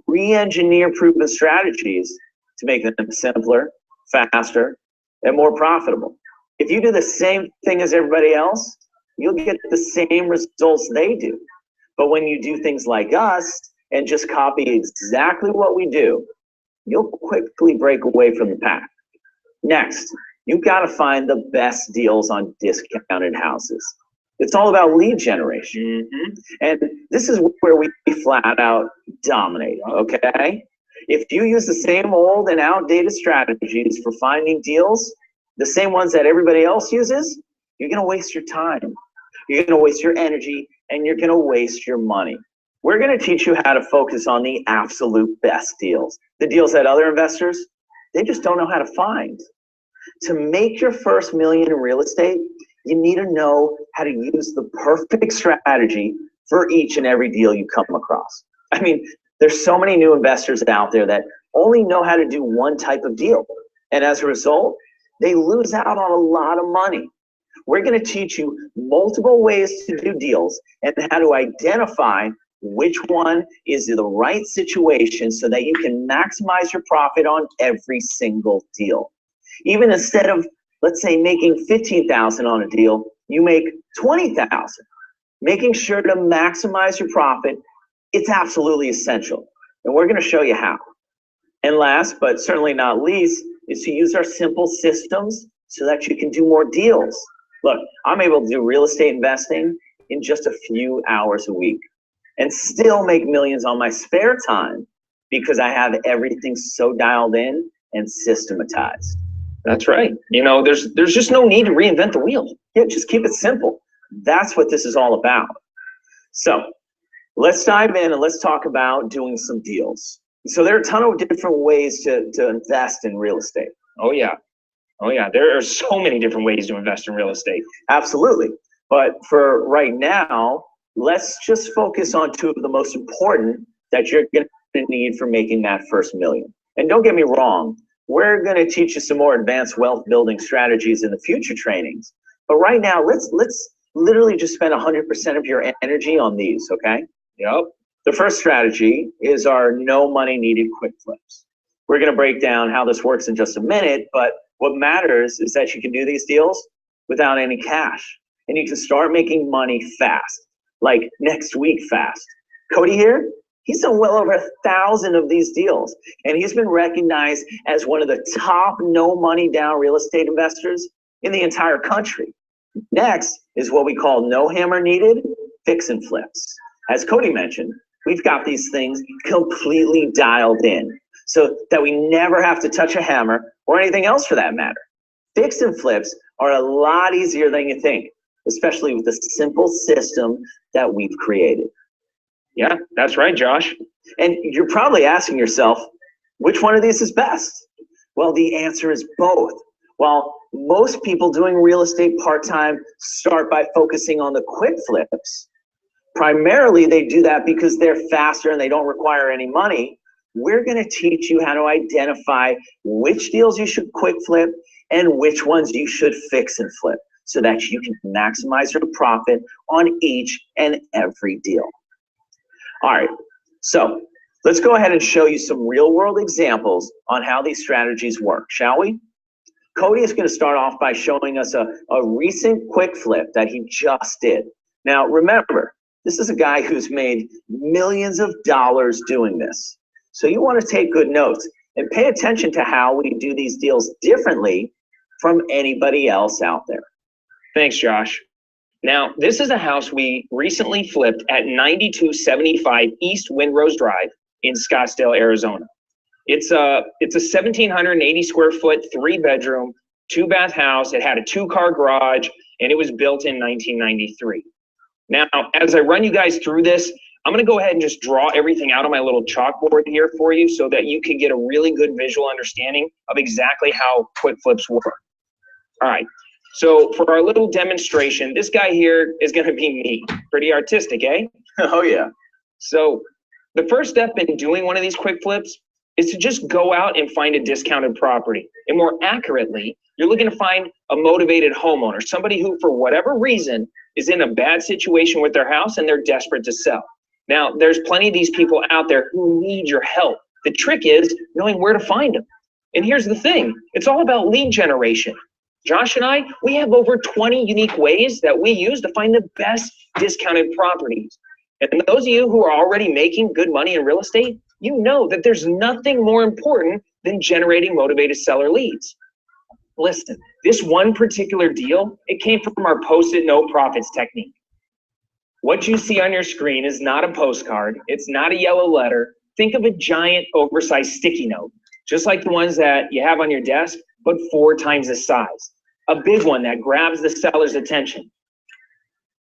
Speaker 1: re-engineer proven strategies to make them simpler, faster, and more profitable. If you do the same thing as everybody else, you'll get the same results they do. But when you do things like us and just copy exactly what we do, you'll quickly break away from the pack. Next, you've got to find the best deals on discounted houses. It's all about lead generation. And this is where we flat out dominate, okay? If you use the same old and outdated strategies for finding deals, the same ones that everybody else uses, you're going to waste your time. You're going to waste your energy, and you're going to waste your money. We're going to teach you how to focus on the absolute best deals, the deals that other investors, they just don't know how to find. To make your first million in real estate, you need to know how to use the perfect strategy for each and every deal you come across. I mean, there's so many new investors out there that only know how to do one type of deal. And as a result, they lose out on a lot of money. We're going to teach you multiple ways to do deals and how to identify which one is the right situation so that you can maximize your profit on every single deal. Even instead of, let's say, making $15,000 on a deal, you make $20,000. Making sure to maximize your profit, it's absolutely essential. And we're going to show you how. And last, but certainly not least, is to use our simple systems so that you can do more deals. Look, I'm able to do real estate investing in just a few hours a week and still make millions on my spare time because I have everything so dialed in and systematized.
Speaker 2: That's right. You know, there's just no need to reinvent the wheel.
Speaker 1: Yeah, just keep it simple. That's what this is all about. So let's dive in and let's talk about doing some deals. So there are a ton of different ways to invest in real estate.
Speaker 2: Oh yeah. Oh yeah. There are so many different ways to invest in real estate.
Speaker 1: Absolutely. But for right now, let's just focus on two of the most important that you're going to need for making that first million. And don't get me wrong, we're going to teach you some more advanced wealth building strategies in the future trainings. But right now, let's literally just spend 100% of your energy on these, okay?
Speaker 2: Yep.
Speaker 1: The first strategy is our no money needed quick flips. We're going to break down how this works in just a minute, but what matters is that you can do these deals without any cash. And you can start making money fast, like next week fast. Cody here, he's done well over 1,000 of these deals, and he's been recognized as one of the top no money down real estate investors in the entire country. Next is what we call no hammer needed fix and flips. As Cody mentioned, we've got these things completely dialed in so that we never have to touch a hammer or anything else for that matter. Fix and flips are a lot easier than you think, especially with the simple system that we've created.
Speaker 2: Yeah, that's right, Josh.
Speaker 1: And you're probably asking yourself, which one of these is best? Well, the answer is both. While most people doing real estate part-time start by focusing on the quick flips, primarily they do that because they're faster and they don't require any money. We're going to teach you how to identify which deals you should quick flip and which ones you should fix and flip so that you can maximize your profit on each and every deal. All right, so let's go ahead and show you some real world examples on how these strategies work, shall we? Cody is going to start off by showing us a recent quick flip that he just did. Now, remember, this is a guy who's made millions of dollars doing this. So you want to take good notes and pay attention to how we do these deals differently from anybody else out there.
Speaker 2: Thanks, Josh. Now, this is a house we recently flipped at 9275 East Windrose Drive in Scottsdale, Arizona. It's a 1,780 square foot, 3-bedroom, 2-bath house. It had a 2-car garage, and it was built in 1993. Now, as I run you guys through this, I'm going to go ahead and just draw everything out on my little chalkboard here for you so that you can get a really good visual understanding of exactly how quick flips work. All right. So for our little demonstration, this guy here is going to be me. Pretty artistic, eh?
Speaker 1: Oh, yeah.
Speaker 2: So the first step in doing one of these quick flips is to just go out and find a discounted property. And more accurately, you're looking to find a motivated homeowner, somebody who, for whatever reason, is in a bad situation with their house and they're desperate to sell. Now, there's plenty of these people out there who need your help. The trick is knowing where to find them. And here's the thing, it's all about lead generation. Josh and I, we have over 20 unique ways that we use to find the best discounted properties. And those of you who are already making good money in real estate, you know that there's nothing more important than generating motivated seller leads. Listen, this one particular deal, it came from our post-it note profits technique. What you see on your screen is not a postcard. It's not a yellow letter. Think of a giant oversized sticky note, just like the ones that you have on your desk, but 4 times the size. A big one that grabs the seller's attention.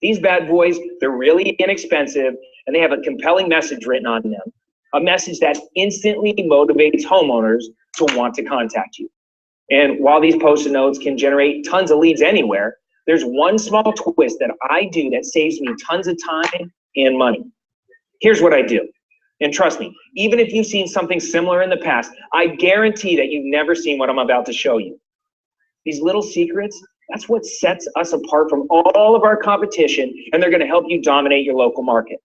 Speaker 2: These bad boys, they're really inexpensive, and they have a compelling message written on them. A message that instantly motivates homeowners to want to contact you. And while these post-it notes can generate tons of leads anywhere, there's one small twist that I do that saves me tons of time and money. Here's what I do. And trust me, even if you've seen something similar in the past, I guarantee that you've never seen what I'm about to show you. These little secrets, that's what sets us apart from all of our competition, and they're going to help you dominate your local market.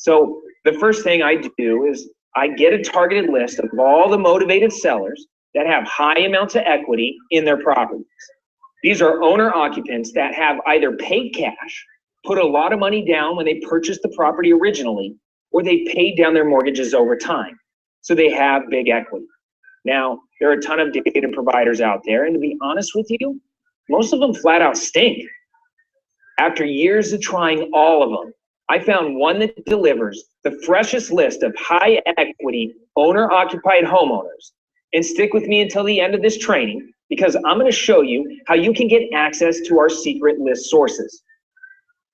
Speaker 2: So the first thing I do is I get a targeted list of all the motivated sellers that have high amounts of equity in their properties. These are owner occupants that have either paid cash, put a lot of money down when they purchased the property originally, or they paid down their mortgages over time. So they have big equity. Now, there are a ton of data providers out there, and to be honest with you, most of them flat out stink. After years of trying all of them, I found one that delivers the freshest list of high equity owner occupied homeowners. And stick with me until the end of this training, because I'm going to show you how you can get access to our secret list sources.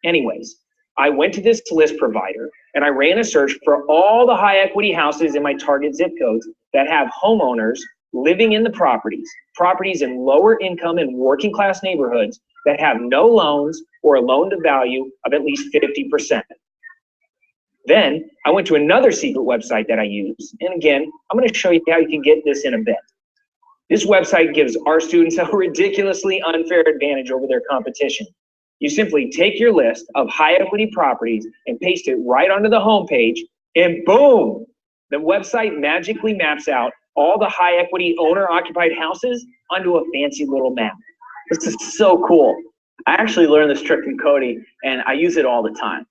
Speaker 2: Anyways, I went to this list provider and I ran a search for all the high equity houses in my target zip codes that have homeowners living in the properties in lower income and working class neighborhoods that have no loans or a loan to value of at least 50%. Then I went to another secret website that I use. And again, I'm going to show you how you can get this in a bit. This website gives our students a ridiculously unfair advantage over their competition. You simply take your list of high equity properties and paste it right onto the homepage, and boom, the website magically maps out all the high equity owner occupied houses onto a fancy little map.
Speaker 1: This is so cool. I actually learned this trick from Cody, and I use it all the time.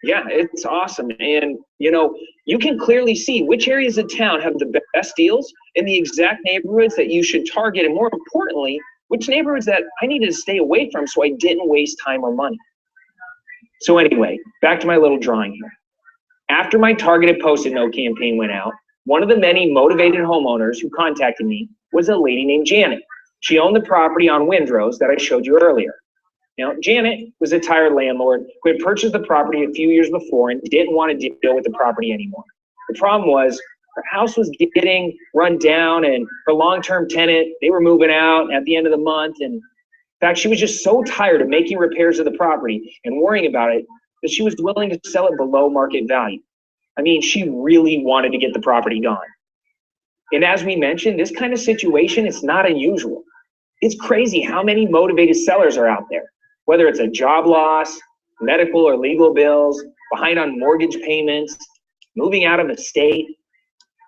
Speaker 2: Yeah, it's awesome. And you can clearly see which areas of town have the best deals and the exact neighborhoods that you should target, and more importantly, which neighborhoods that I needed to stay away from so I didn't waste time or money. So anyway, back to my little drawing here. After my targeted Post-it note campaign went out, one of the many motivated homeowners who contacted me was a lady named Janet. She owned the property on Windrose that I showed you earlier. Now, Janet was a tired landlord who had purchased the property a few years before and didn't want to deal with the property anymore. The problem was her house was getting run down, and her long-term tenant, they were moving out at the end of the month. And in fact, she was just so tired of making repairs to the property and worrying about it that she was willing to sell it below market value. I mean, she really wanted to get the property gone. And as we mentioned, this kind of situation is not unusual. It's crazy how many motivated sellers are out there, whether it's a job loss, medical or legal bills, behind on mortgage payments, moving out of a state,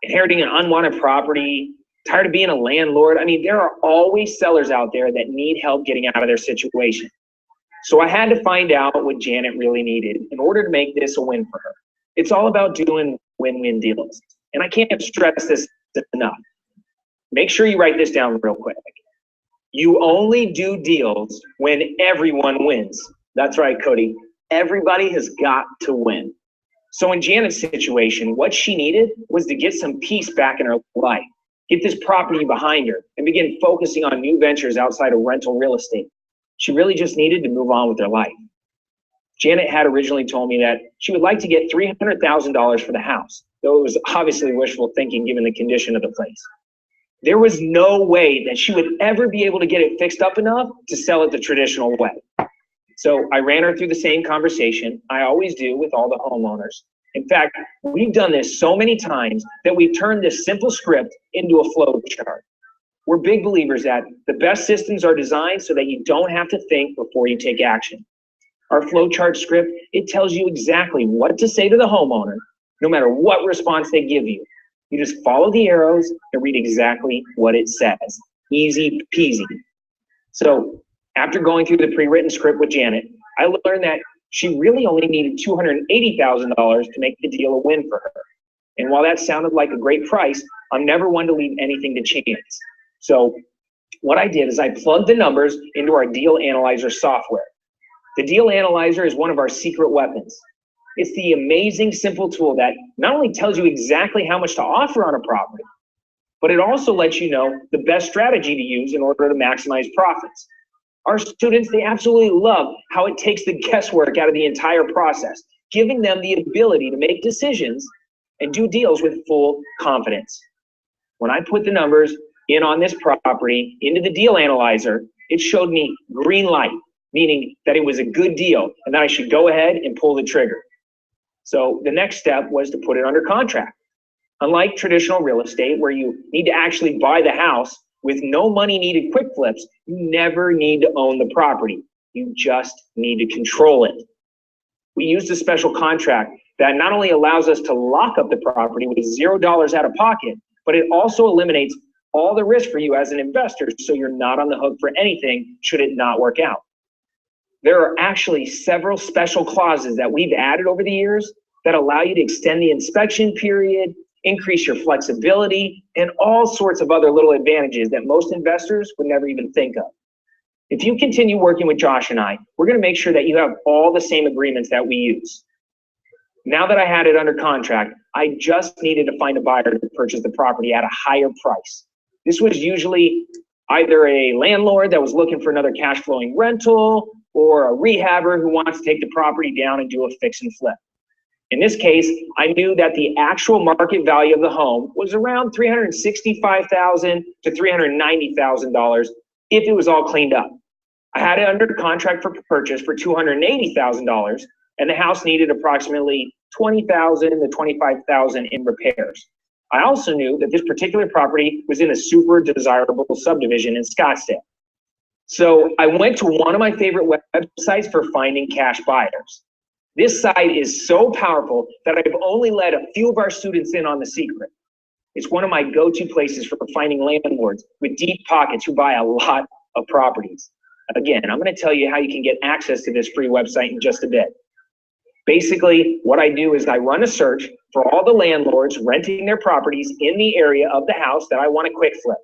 Speaker 2: inheriting an unwanted property, tired of being a landlord. I mean, there are always sellers out there that need help getting out of their situation. So I had to find out what Janet really needed in order to make this a win for her. It's all about doing win-win deals. And I can't stress this enough. Make sure you write this down real quick. You only do deals when everyone wins.
Speaker 1: That's right, Cody. Everybody has got to win.
Speaker 2: So in Janet's situation, what she needed was to get some peace back in her life, get this property behind her, and begin focusing on new ventures outside of rental real estate. She really just needed to move on with her life. Janet had originally told me that she would like to get $300,000 for the house, though it was obviously wishful thinking given the condition of the place. There was no way that she would ever be able to get it fixed up enough to sell it the traditional way. So I ran her through the same conversation I always do with all the homeowners. In fact, we've done this so many times that we've turned this simple script into a flow chart. We're big believers that the best systems are designed so that you don't have to think before you take action. Our flowchart script, it tells you exactly what to say to the homeowner, no matter what response they give you. You just follow the arrows and read exactly what it says. Easy peasy. So after going through the pre-written script with Janet, I learned that she really only needed $280,000 to make the deal a win for her. And while that sounded like a great price, I'm never one to leave anything to chance. So what I did is I plugged the numbers into our deal analyzer software. The deal analyzer is one of our secret weapons. It's the amazing, simple tool that not only tells you exactly how much to offer on a property, but it also lets you know the best strategy to use in order to maximize profits. Our students, they absolutely love how it takes the guesswork out of the entire process, giving them the ability to make decisions and do deals with full confidence. When I put the numbers in on this property into the deal analyzer, it showed me green light, meaning that it was a good deal and that I should go ahead and pull the trigger. So the next step was to put it under contract. Unlike traditional real estate where you need to actually buy the house with no money needed quick flips, you never need to own the property. You just need to control it. We used a special contract that not only allows us to lock up the property with $0 out of pocket, but it also eliminates all the risk for you as an investor, so you're not on the hook for anything should it not work out. There are actually several special clauses that we've added over the years that allow you to extend the inspection period, increase your flexibility, and all sorts of other little advantages that most investors would never even think of. If you continue working with Josh and I, we're going to make sure that you have all the same agreements that we use. Now that I had it under contract, I just needed to find a buyer to purchase the property at a higher price. This was usually either a landlord that was looking for another cash flowing rental or a rehabber who wants to take the property down and do a fix and flip. In this case, I knew that the actual market value of the home was around $365,000 to $390,000 if it was all cleaned up. I had it under contract for purchase for $280,000, and the house needed approximately $20,000 to $25,000 in repairs. I also knew that this particular property was in a super desirable subdivision in Scottsdale. So I went to one of my favorite websites for finding cash buyers. This site is so powerful that I've only let a few of our students in on the secret. It's one of my go-to places for finding landlords with deep pockets who buy a lot of properties. Again, I'm going to tell you how you can get access to this free website in just a bit. Basically, what I do is I run a search for all the landlords renting their properties in the area of the house that I want to quick flip.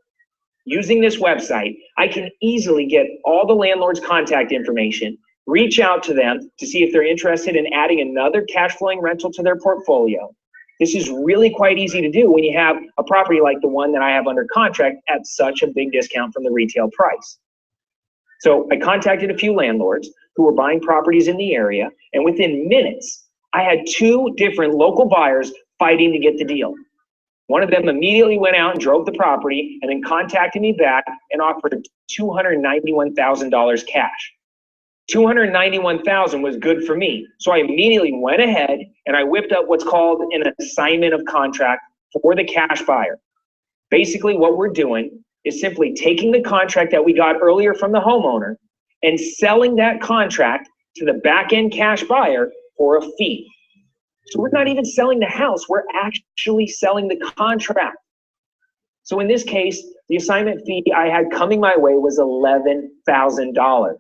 Speaker 2: Using this website, I can easily get all the landlords' contact information, reach out to them to see if they're interested in adding another cash flowing rental to their portfolio. This is really quite easy to do when you have a property like the one that I have under contract at such a big discount from the retail price. So I contacted a few landlords who were buying properties in the area, and within minutes, I had two different local buyers fighting to get the deal. One of them immediately went out and drove the property and then contacted me back and offered $291,000 cash. $291,000 was good for me. So I immediately went ahead and I whipped up what's called an assignment of contract for the cash buyer. Basically what we're doing is simply taking the contract that we got earlier from the homeowner and selling that contract to the back-end cash buyer for a fee. So we're not even selling the house, we're actually selling the contract. So in this case, the assignment fee I had coming my way was $11,000.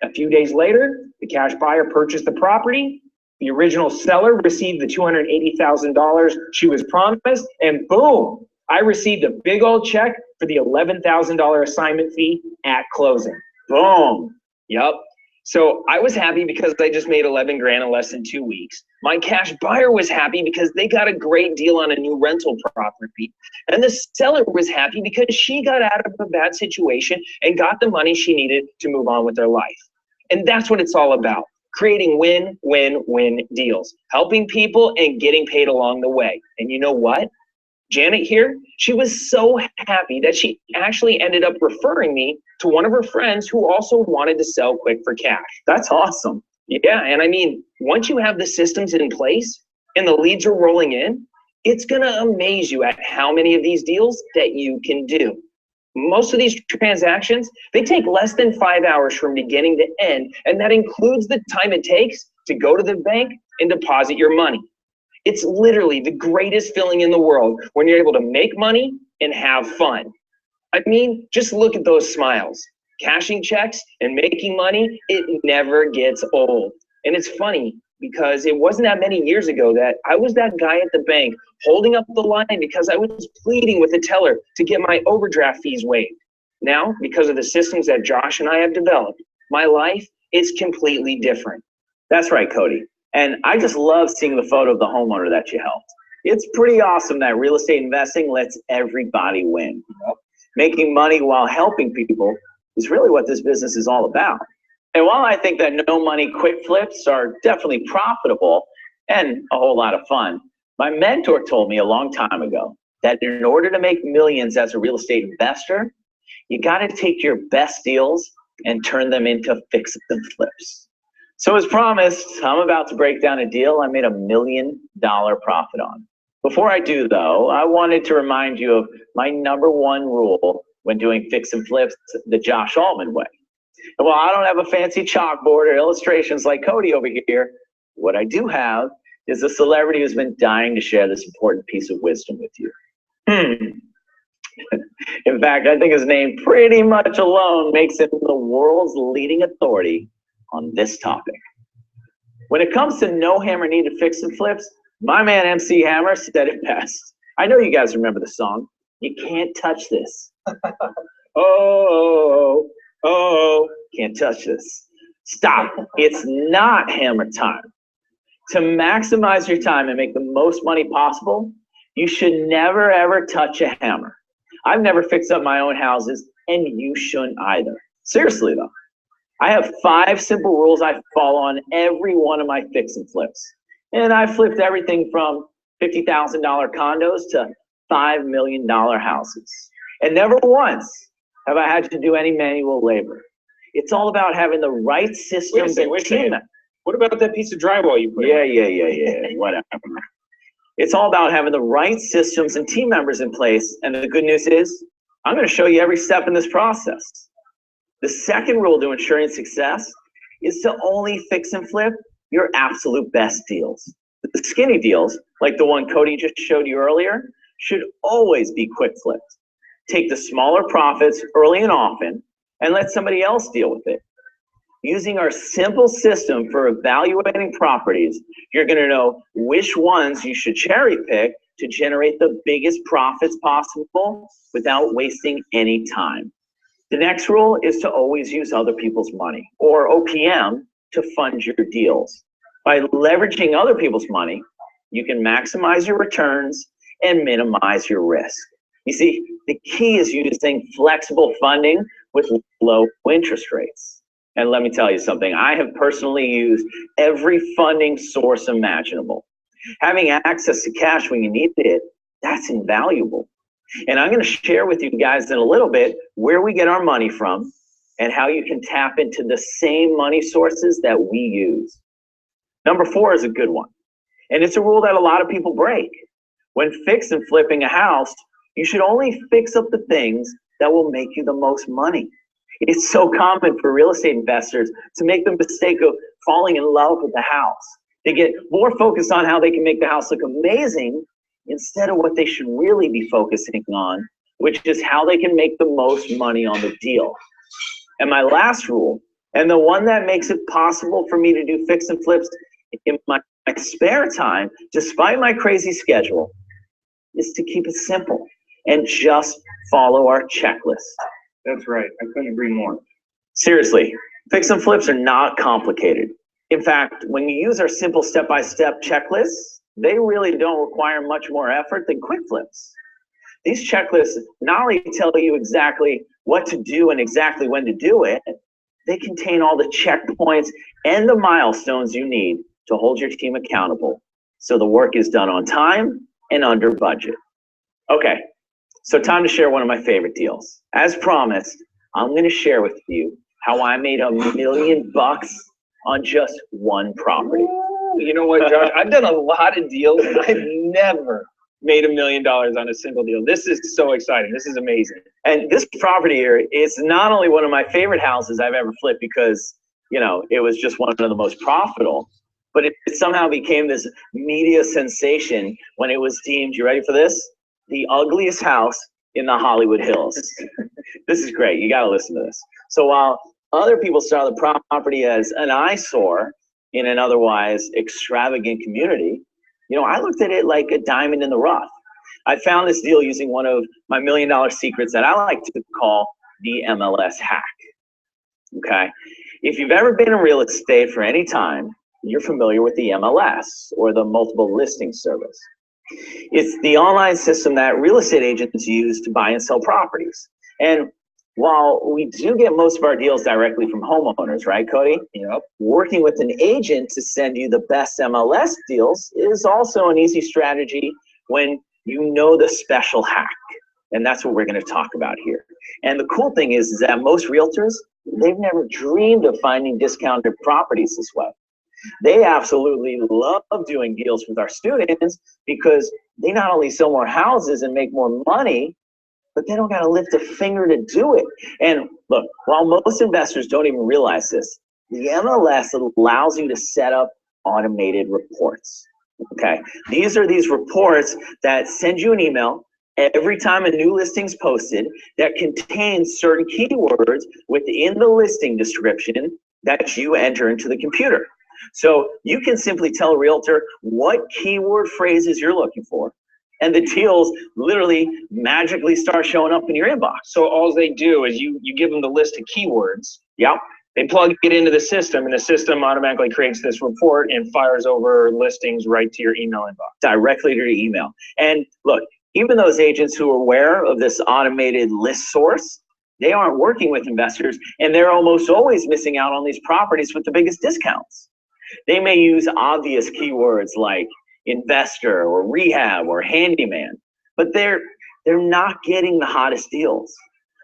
Speaker 2: A few days later, the cash buyer purchased the property. The original seller received the $280,000 she was promised, and boom, I received a big old check for the $11,000 assignment fee at closing. Boom. Yup. So I was happy because I just made 11 grand in less than 2 weeks. My cash buyer was happy because they got a great deal on a new rental property. And the seller was happy because she got out of a bad situation and got the money she needed to move on with their life. And that's what it's all about. Creating win-win-win deals, helping people and getting paid along the way. And you know what? Janet here, she was so happy that she actually ended up referring me to one of her friends who also wanted to sell quick for cash.
Speaker 1: That's awesome.
Speaker 2: Yeah, and I mean, once you have the systems in place and the leads are rolling in, it's gonna amaze you at how many of these deals that you can do. Most of these transactions, they take less than 5 hours from beginning to end, and that includes the time it takes to go to the bank and deposit your money. It's literally the greatest feeling in the world when you're able to make money and have fun. I mean, just look at those smiles. Cashing checks and making money, it never gets old. And it's funny because it wasn't that many years ago that I was that guy at the bank holding up the line because I was pleading with the teller to get my overdraft fees waived. Now, because of the systems that Josh and I have developed, my life is completely different.
Speaker 1: That's right, Cody. And I just love seeing the photo of the homeowner that you helped. It's pretty awesome that real estate investing lets everybody win. Making money while helping people is really what this business is all about. And while I think that no money quick flips are definitely profitable and a whole lot of fun, my mentor told me a long time ago that in order to make millions as a real estate investor, you got to take your best deals and turn them into fix and flips. So as promised, I'm about to break down a deal I made $1 million profit on. Before I do though, I wanted to remind you of my #1 rule when doing fix and flips the Josh Altman way. And while I don't have a fancy chalkboard or illustrations like Cody over here, what I do have
Speaker 3: is a celebrity who's been dying to share this important piece of wisdom with you. In fact, I think his name pretty much alone makes him the world's leading authority on this topic. When it comes to no hammer needed fix and flips, my man MC Hammer said it best. I know you guys remember the song. You can't touch this. Oh, can't touch this. Stop. It's not hammer time. To maximize your time and make the most money possible, you should never ever touch a hammer. I've never fixed up my own houses, and you shouldn't either. Seriously though. I have 5 simple rules I follow on every one of my fix and flips. And I flipped everything from $50,000 condos to $5 million houses. And never once have I had to do any manual labor. It's all about having the right systems and team.
Speaker 2: What about that piece of drywall you put in?
Speaker 3: Yeah, whatever. It's all about having the right systems and team members in place. And the good news is, I'm going to show you every step in this process. The second rule to ensuring success is to only fix and flip your absolute best deals. The skinny deals, like the one Cody just showed you earlier, should always be quick flipped. Take the smaller profits early and often, and let somebody else deal with it. Using our simple system for evaluating properties, you're going to know which ones you should cherry pick to generate the biggest profits possible without wasting any time. The next rule is to always use other people's money, or OPM, to fund your deals. By leveraging other people's money, you can maximize your returns and minimize your risk. You see, the key is using flexible funding with low interest rates. And let me tell you something, I have personally used every funding source imaginable. Having access to cash when you need it, that's invaluable. And I'm going to share with you guys in a little bit where we get our money from and how you can tap into the same money sources that we use. Number 4 is a good one. And it's a rule that a lot of people break. When fix and flipping a house, you should only fix up the things that will make you the most money. It's so common for real estate investors to make the mistake of falling in love with the house. They get more focused on how they can make the house look amazing instead of what they should really be focusing on, which is how they can make the most money on the deal. And my last rule, and the one that makes it possible for me to do fix and flips in my spare time, despite my crazy schedule, is to keep it simple and just follow our checklist.
Speaker 2: That's right. I couldn't agree more.
Speaker 3: Seriously, fix and flips are not complicated. In fact, when you use our simple step-by-step checklists, they really don't require much more effort than quick flips. These checklists not only tell you exactly what to do and exactly when to do it, they contain all the checkpoints and the milestones you need to hold your team accountable so the work is done on time and under budget. Okay, so time to share one of my favorite deals. As promised, I'm going to share with you how I made $1 million on just one property.
Speaker 2: You know what, Josh? I've done a lot of deals and I've never made $1 million on a single deal. This is so exciting. This is amazing.
Speaker 3: And this property here is not only one of my favorite houses I've ever flipped because, you know, it was just one of the most profitable, but it somehow became this media sensation when it was deemed, you ready for this? The ugliest house in the Hollywood Hills. This is great. You got to listen to this. So while other people saw the property as an eyesore in an otherwise extravagant community, you know, I looked at it like a diamond in the rough. I found this deal using one of my $1 million secrets that I like to call the MLS hack. Okay. If you've ever been in real estate for any time, you're familiar with the MLS, or the multiple listing service. It's the online system that real estate agents use to buy and sell properties. And while we do get most of our deals directly from homeowners, right, Cody?
Speaker 2: Yep.
Speaker 3: Working with an agent to send you the best MLS deals is also an easy strategy when you know the special hack. And that's what we're going to talk about here. And the cool thing is that most realtors, they've never dreamed of finding discounted properties this way. They absolutely love doing deals with our students because they not only sell more houses and make more money, but they don't got to lift a finger to do it. And look, while most investors don't even realize this, the MLS allows you to set up automated reports. Okay, these are these reports that send you an email every time a new listing's posted that contains certain keywords within the listing description that you enter into the computer. So you can simply tell a realtor what keyword phrases you're looking for, and the deals literally magically start showing up in your inbox.
Speaker 2: So all they do is you give them the list of keywords.
Speaker 3: Yep.
Speaker 2: They plug it into the system, and the system automatically creates this report and fires over listings right to your email inbox.
Speaker 3: Directly to your email. And look, even those agents who are aware of this automated list source, they aren't working with investors, and they're almost always missing out on these properties with the biggest discounts. They may use obvious keywords like investor or rehab or handyman, but they're not getting the hottest deals.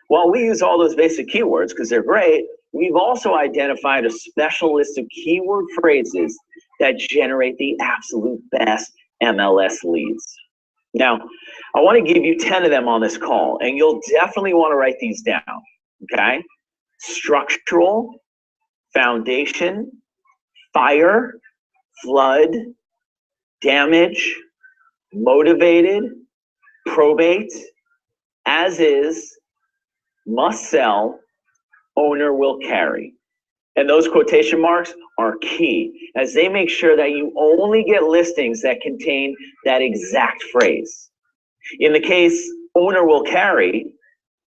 Speaker 3: While we use all those basic keywords because they're great, we've also identified a special list of keyword phrases that generate the absolute best MLS leads. Now, I want to give you 10 of them on this call, and you'll definitely want to write these down, okay? Structural, foundation, fire, flood, damage, motivated, probate, as is, must sell, owner will carry. And those quotation marks are key as they make sure that you only get listings that contain that exact phrase. In the case owner will carry,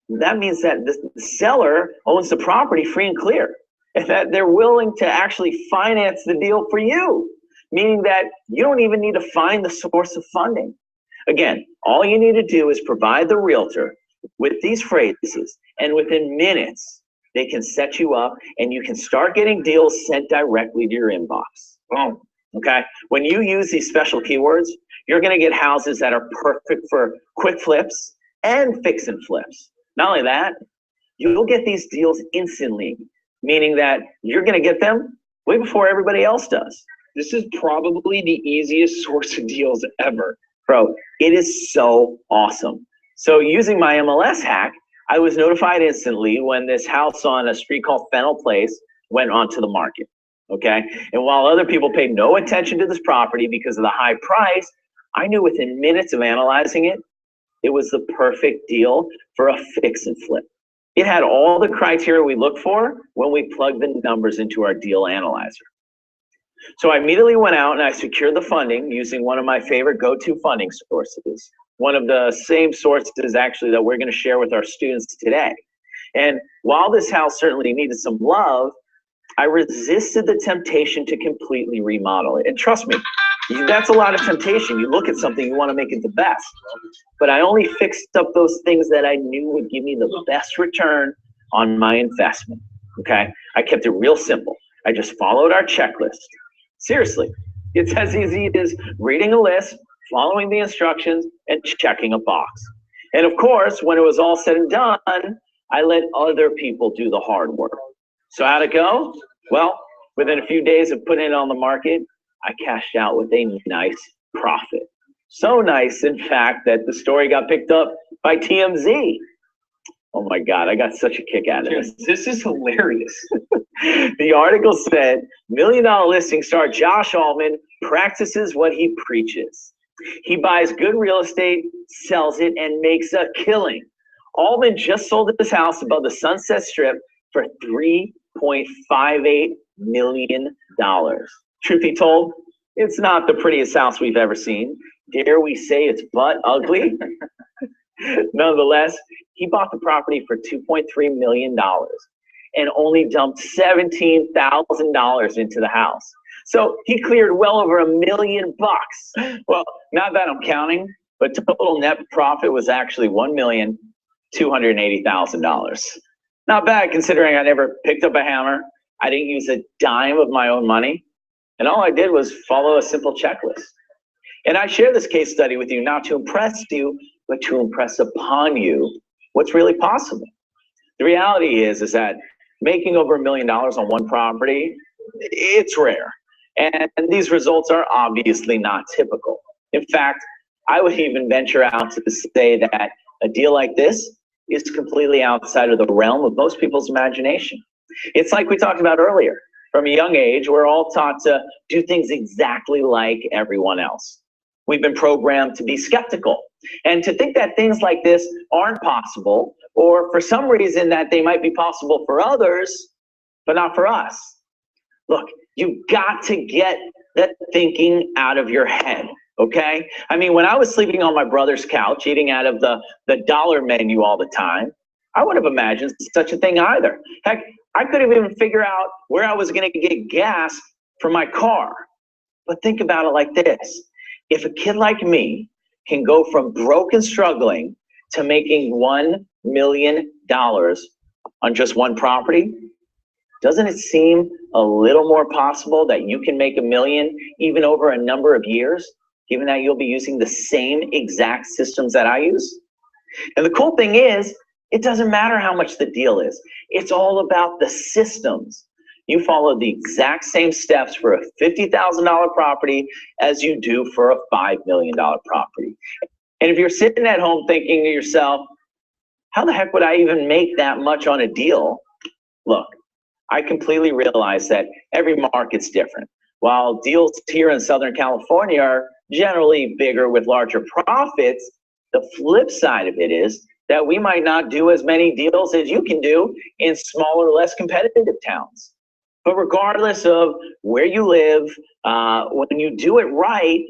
Speaker 3: that means that the seller owns the property free and clear, and that they're willing to actually finance the deal for you, meaning that you don't even need to find the source of funding. Again, all you need to do is provide the realtor with these phrases, and within minutes, they can set you up and you can start getting deals sent directly to your inbox. Boom. Okay? When you use these special keywords, you're going to get houses that are perfect for quick flips and fix and flips. Not only that, you'll get these deals instantly, meaning that you're going to get them way before everybody else does.
Speaker 2: This is probably the easiest source of deals ever.
Speaker 3: Bro, it is so awesome. So using my MLS hack, I was notified instantly when this house on a street called Fennel Place went onto the market, okay? And while other people paid no attention to this property because of the high price, I knew within minutes of analyzing it, it was the perfect deal for a fix and flip. It had all the criteria we look for when we plugged the numbers into our deal analyzer. So I immediately went out and I secured the funding using one of my favorite go-to funding sources. One of the same sources actually that we're going to share with our students today. And while this house certainly needed some love, I resisted the temptation to completely remodel it. And trust me, that's a lot of temptation. You look at something, you want to make it the best. But I only fixed up those things that I knew would give me the best return on my investment, okay? I kept it real simple. I just followed our checklist. Seriously, it's as easy as reading a list, following the instructions, and checking a box. And of course, when it was all said and done, I let other people do the hard work. So how'd it go? Well, within a few days of putting it on the market, I cashed out with a nice profit. So nice, in fact, that the story got picked up by TMZ. Oh my God, I got such a kick out of this.
Speaker 2: This is hilarious.
Speaker 3: The article said, $1 million listing star Josh Altman practices what he preaches. He buys good real estate, sells it, and makes a killing. Altman just sold his house above the Sunset Strip for $3.58 million. Truth be told, it's not the prettiest house we've ever seen. Dare we say it's butt ugly? Nonetheless, he bought the property for $2.3 million and only dumped $17,000 into the house. So he cleared well over $1 million. Well, not that I'm counting, but total net profit was actually $1,280,000. Not bad considering I never picked up a hammer. I didn't use a dime of my own money. And all I did was follow a simple checklist. And I share this case study with you not to impress you, but to impress upon you what's really possible. The reality is that making over $1 million on one property, it's rare. And these results are obviously not typical. In fact, I would even venture out to say that a deal like this is completely outside of the realm of most people's imagination. It's like we talked about earlier. From a young age, we're all taught to do things exactly like everyone else. We've been programmed to be skeptical and to think that things like this aren't possible, or for some reason that they might be possible for others, but not for us. Look, you've got to get that thinking out of your head, okay? I mean, when I was sleeping on my brother's couch, eating out of the dollar menu all the time, I wouldn't have imagined such a thing either. Heck, I couldn't even figure out where I was gonna get gas for my car. But think about it like this. If a kid like me can go from broke and struggling to making $1 million on just one property, doesn't it seem a little more possible that you can make $1 million even over a number of years, given that you'll be using the same exact systems that I use? And the cool thing is, it doesn't matter how much the deal is. It's all about the systems. You follow the exact same steps for a $50,000 property as you do for a $5 million property. And if you're sitting at home thinking to yourself, how the heck would I even make that much on a deal? Look, I completely realize that every market's different. While deals here in Southern California are generally bigger with larger profits, the flip side of it is that we might not do as many deals as you can do in smaller, less competitive towns. But regardless of where you live, when you do it right,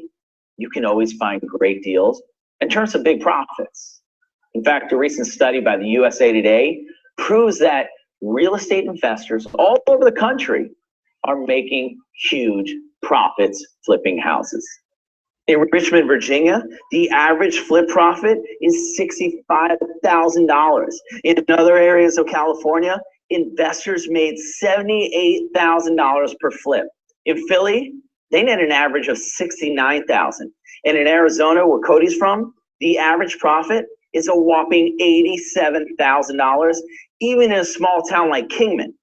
Speaker 3: you can always find great deals in terms of big profits. In fact, a recent study by the USA Today proves that real estate investors all over the country are making huge profits flipping houses. In Richmond, Virginia, the average flip profit is $65,000. In other areas of California, investors made $78,000 per flip. In Philly, they net an average of $69,000. And in Arizona, where Cody's from, the average profit is a whopping $87,000, even in a small town like Kingman.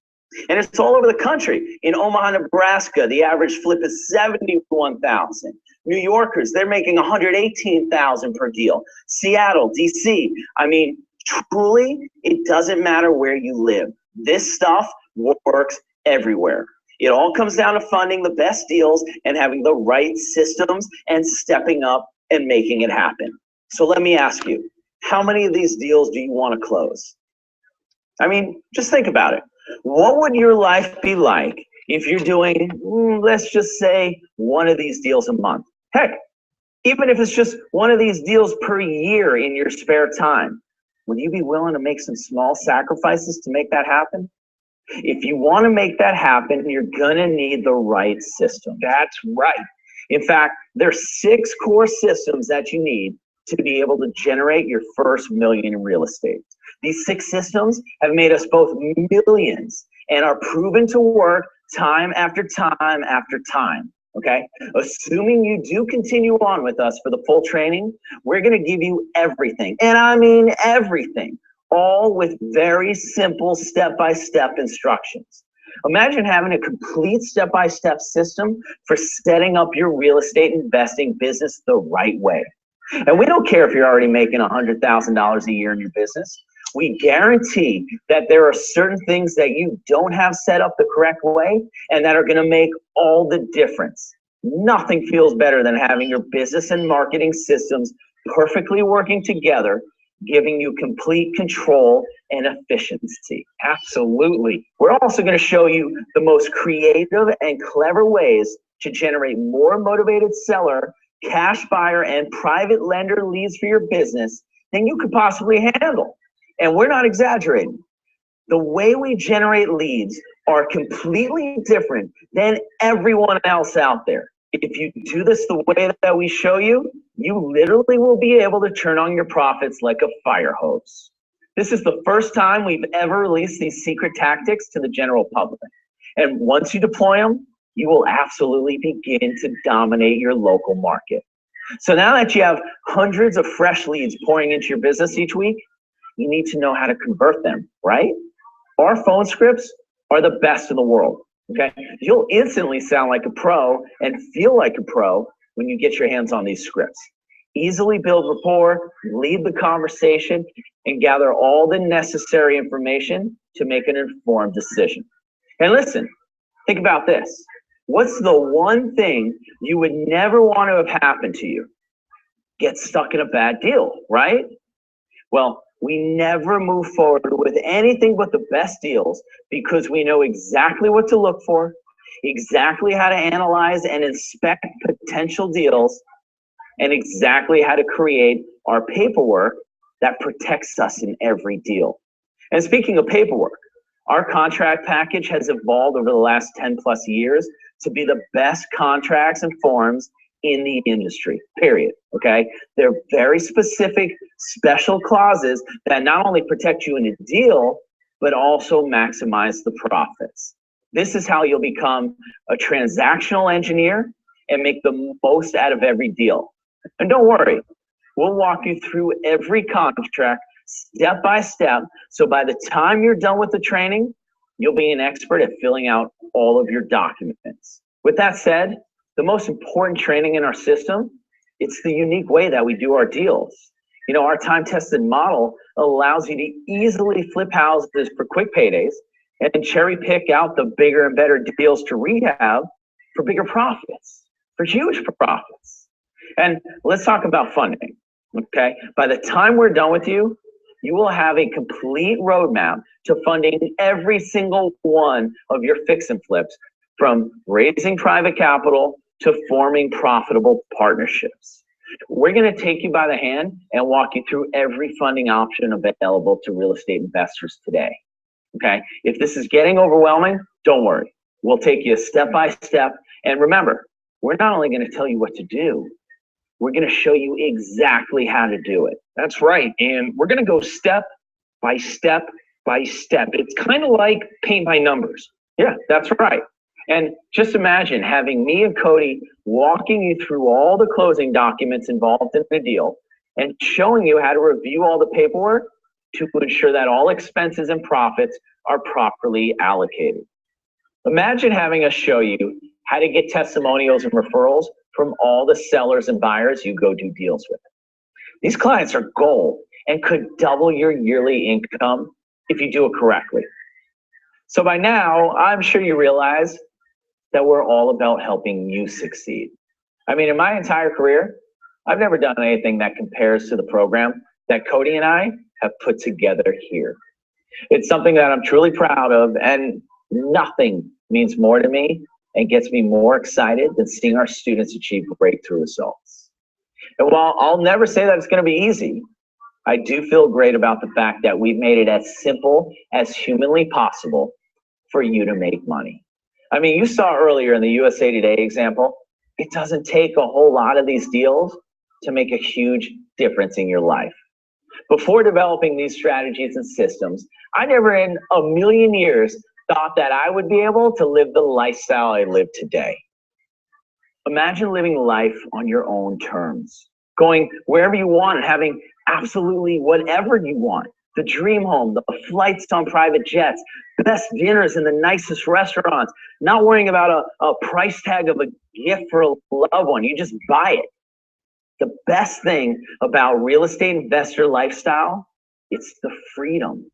Speaker 3: And it's all over the country. In Omaha, Nebraska, the average flip is $71,000. New Yorkers, they're making $118,000 per deal. Seattle, DC, I mean, truly, it doesn't matter where you live. This stuff works everywhere. It all comes down to funding the best deals and having the right systems and stepping up and making it happen. So let me ask you, how many of these deals do you want to close? I mean, just think about it. What would your life be like if you're doing, let's just say, one of these deals a month? Heck, even if it's just one of these deals per year in your spare time, would you be willing to make some small sacrifices to make that happen? If you want to make that happen, you're going to need the right system. That's right. In fact, there's 6 core systems that you need to be able to generate your first million in real estate. These 6 systems have made us both millions and are proven to work time after time after time. Okay, assuming you do continue on with us for the full training, we're going to give you everything, and I mean everything, all with very simple step-by-step instructions. Imagine having a complete step-by-step system for setting up your real estate investing business the right way. And we don't care if you're already making $100,000 a year in your business. We guarantee that there are certain things that you don't have set up the correct way and that are going to make all the difference. Nothing feels better than having your business and marketing systems perfectly working together, giving you complete control and efficiency. Absolutely. We're also going to show you the most creative and clever ways to generate more motivated seller, cash buyer, and private lender leads for your business than you could possibly handle. And we're not exaggerating. The way we generate leads are completely different than everyone else out there. If you do this the way that we show you, you literally will be able to turn on your profits like a fire hose. This is the first time we've ever released these secret tactics to the general public. And once you deploy them, you will absolutely begin to dominate your local market. So now that you have hundreds of fresh leads pouring into your business each week, you need to know how to convert them, right? Our phone scripts are the best in the world, okay? You'll instantly sound like a pro and feel like a pro when you get your hands on these scripts. Easily build rapport, lead the conversation, and gather all the necessary information to make an informed decision. And listen, Think about this. What's the one thing you would never want to have happen to you? Get stuck in a bad deal, right? Well, we never move forward with anything but the best deals because we know exactly what to look for, exactly how to analyze and inspect potential deals, and exactly how to create our paperwork that protects us in every deal. And speaking of paperwork, our contract package has evolved over the last 10 plus years to be the best contracts and forms in the industry, period, okay? They're very specific, special clauses that not only protect you in a deal, but also maximize the profits. This is how you'll become a transactional engineer and make the most out of every deal. And don't worry, we'll walk you through every contract step by step, so by the time you're done with the training, you'll be an expert at filling out all of your documents. With that said, the most important training in our system, it's the unique way that we do our deals. You know, our time-tested model allows you to easily flip houses for quick paydays and cherry pick out the bigger and better deals to rehab for bigger profits, for huge profits. And let's talk about funding, okay? By the time we're done with you, you will have a complete roadmap to funding every single one of your fix and flips, from raising private capital to forming profitable partnerships. We're going to take you by the hand and walk you through every funding option available to real estate investors today. Okay? If this is getting overwhelming, don't worry. We'll take you step by step. And remember, we're not only going to tell you what to do, we're going to show you exactly how to do it.
Speaker 2: That's right. And we're going to go step by step by step. It's kind of like paint by numbers.
Speaker 3: Yeah, that's right. And just imagine having me and Cody walking you through all the closing documents involved in the deal and showing you how to review all the paperwork to ensure that all expenses and profits are properly allocated. Imagine having us show you how to get testimonials and referrals from all the sellers and buyers you go do deals with. These clients are gold and could double your yearly income if you do it correctly. So by now, I'm sure you realize that we're all about helping you succeed. I mean, in my entire career, I've never done anything that compares to the program that Cody and I have put together here. It's something that I'm truly proud of, and nothing means more to me and gets me more excited than seeing our students achieve breakthrough results. And while I'll never say that it's going to be easy, I do feel great about the fact that we've made it as simple as humanly possible for you to make money. I mean, you saw earlier in the USA Today example, it doesn't take a whole lot of these deals to make a huge difference in your life. Before developing these strategies and systems, I never in a million years thought that I would be able to live the lifestyle I live today. Imagine living life on your own terms, going wherever you want and having absolutely whatever you want. The dream home, the flights on private jets, the best dinners in the nicest restaurants, not worrying about a price tag of a gift for a loved one. You just buy it. The best thing about real estate investor lifestyle, it's the freedom.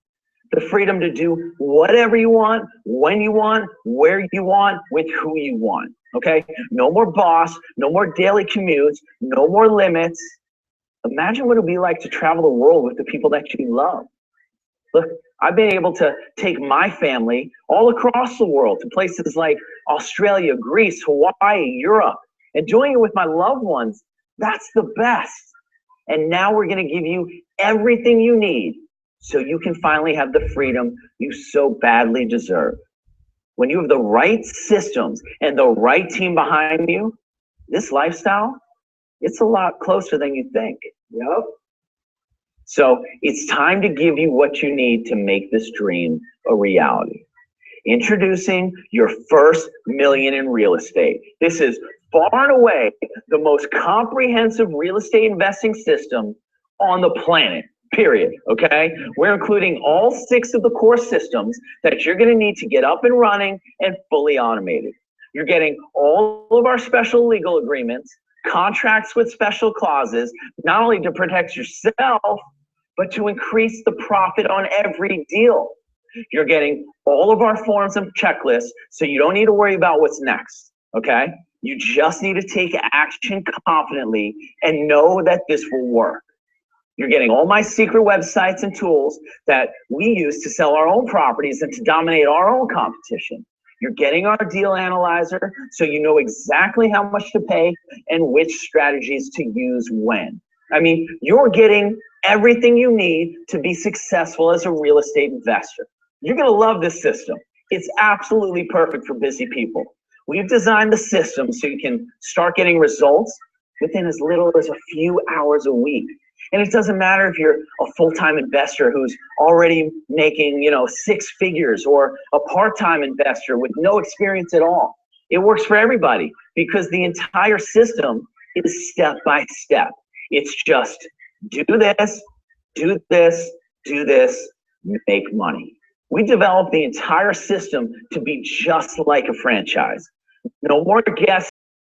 Speaker 3: The freedom to do whatever you want, when you want, where you want, with who you want, okay? No more boss, no more daily commutes, no more limits. Imagine what it'd be like to travel the world with the people that you love. Look, I've been able to take my family all across the world to places like Australia, Greece, Hawaii, Europe, and doing it with my loved ones. That's the best. And now we're going to give you everything you need so you can finally have the freedom you so badly deserve. When you have the right systems and the right team behind you, this lifestyle, it's a lot closer than you think. Yep. So it's time to give you what you need to make this dream a reality. Introducing your first million in real estate. This is far and away the most comprehensive real estate investing system on the planet, period, okay? We're including all 6 of the core systems that you're gonna need to get up and running and fully automated. You're getting all of our special legal agreements, contracts with special clauses, not only to protect yourself, but to increase the profit on every deal. You're getting all of our forms and checklists, so you don't need to worry about what's next, okay? You just need to take action confidently and know that this will work. You're getting all my secret websites and tools that we use to sell our own properties and to dominate our own competition. You're getting our deal analyzer so you know exactly how much to pay and which strategies to use when. I mean, you're getting everything you need to be successful as a real estate investor. You're gonna love this system. It's absolutely perfect for busy people. We've designed the system so you can start getting results within as little as a few hours a week. And it doesn't matter if you're a full-time investor who's already making, 6 figures, or a part-time investor with no experience at all. It works for everybody because the entire system is step by step. It's just do this, do this, do this, make money. We developed the entire system to be just like a franchise. No more guessing.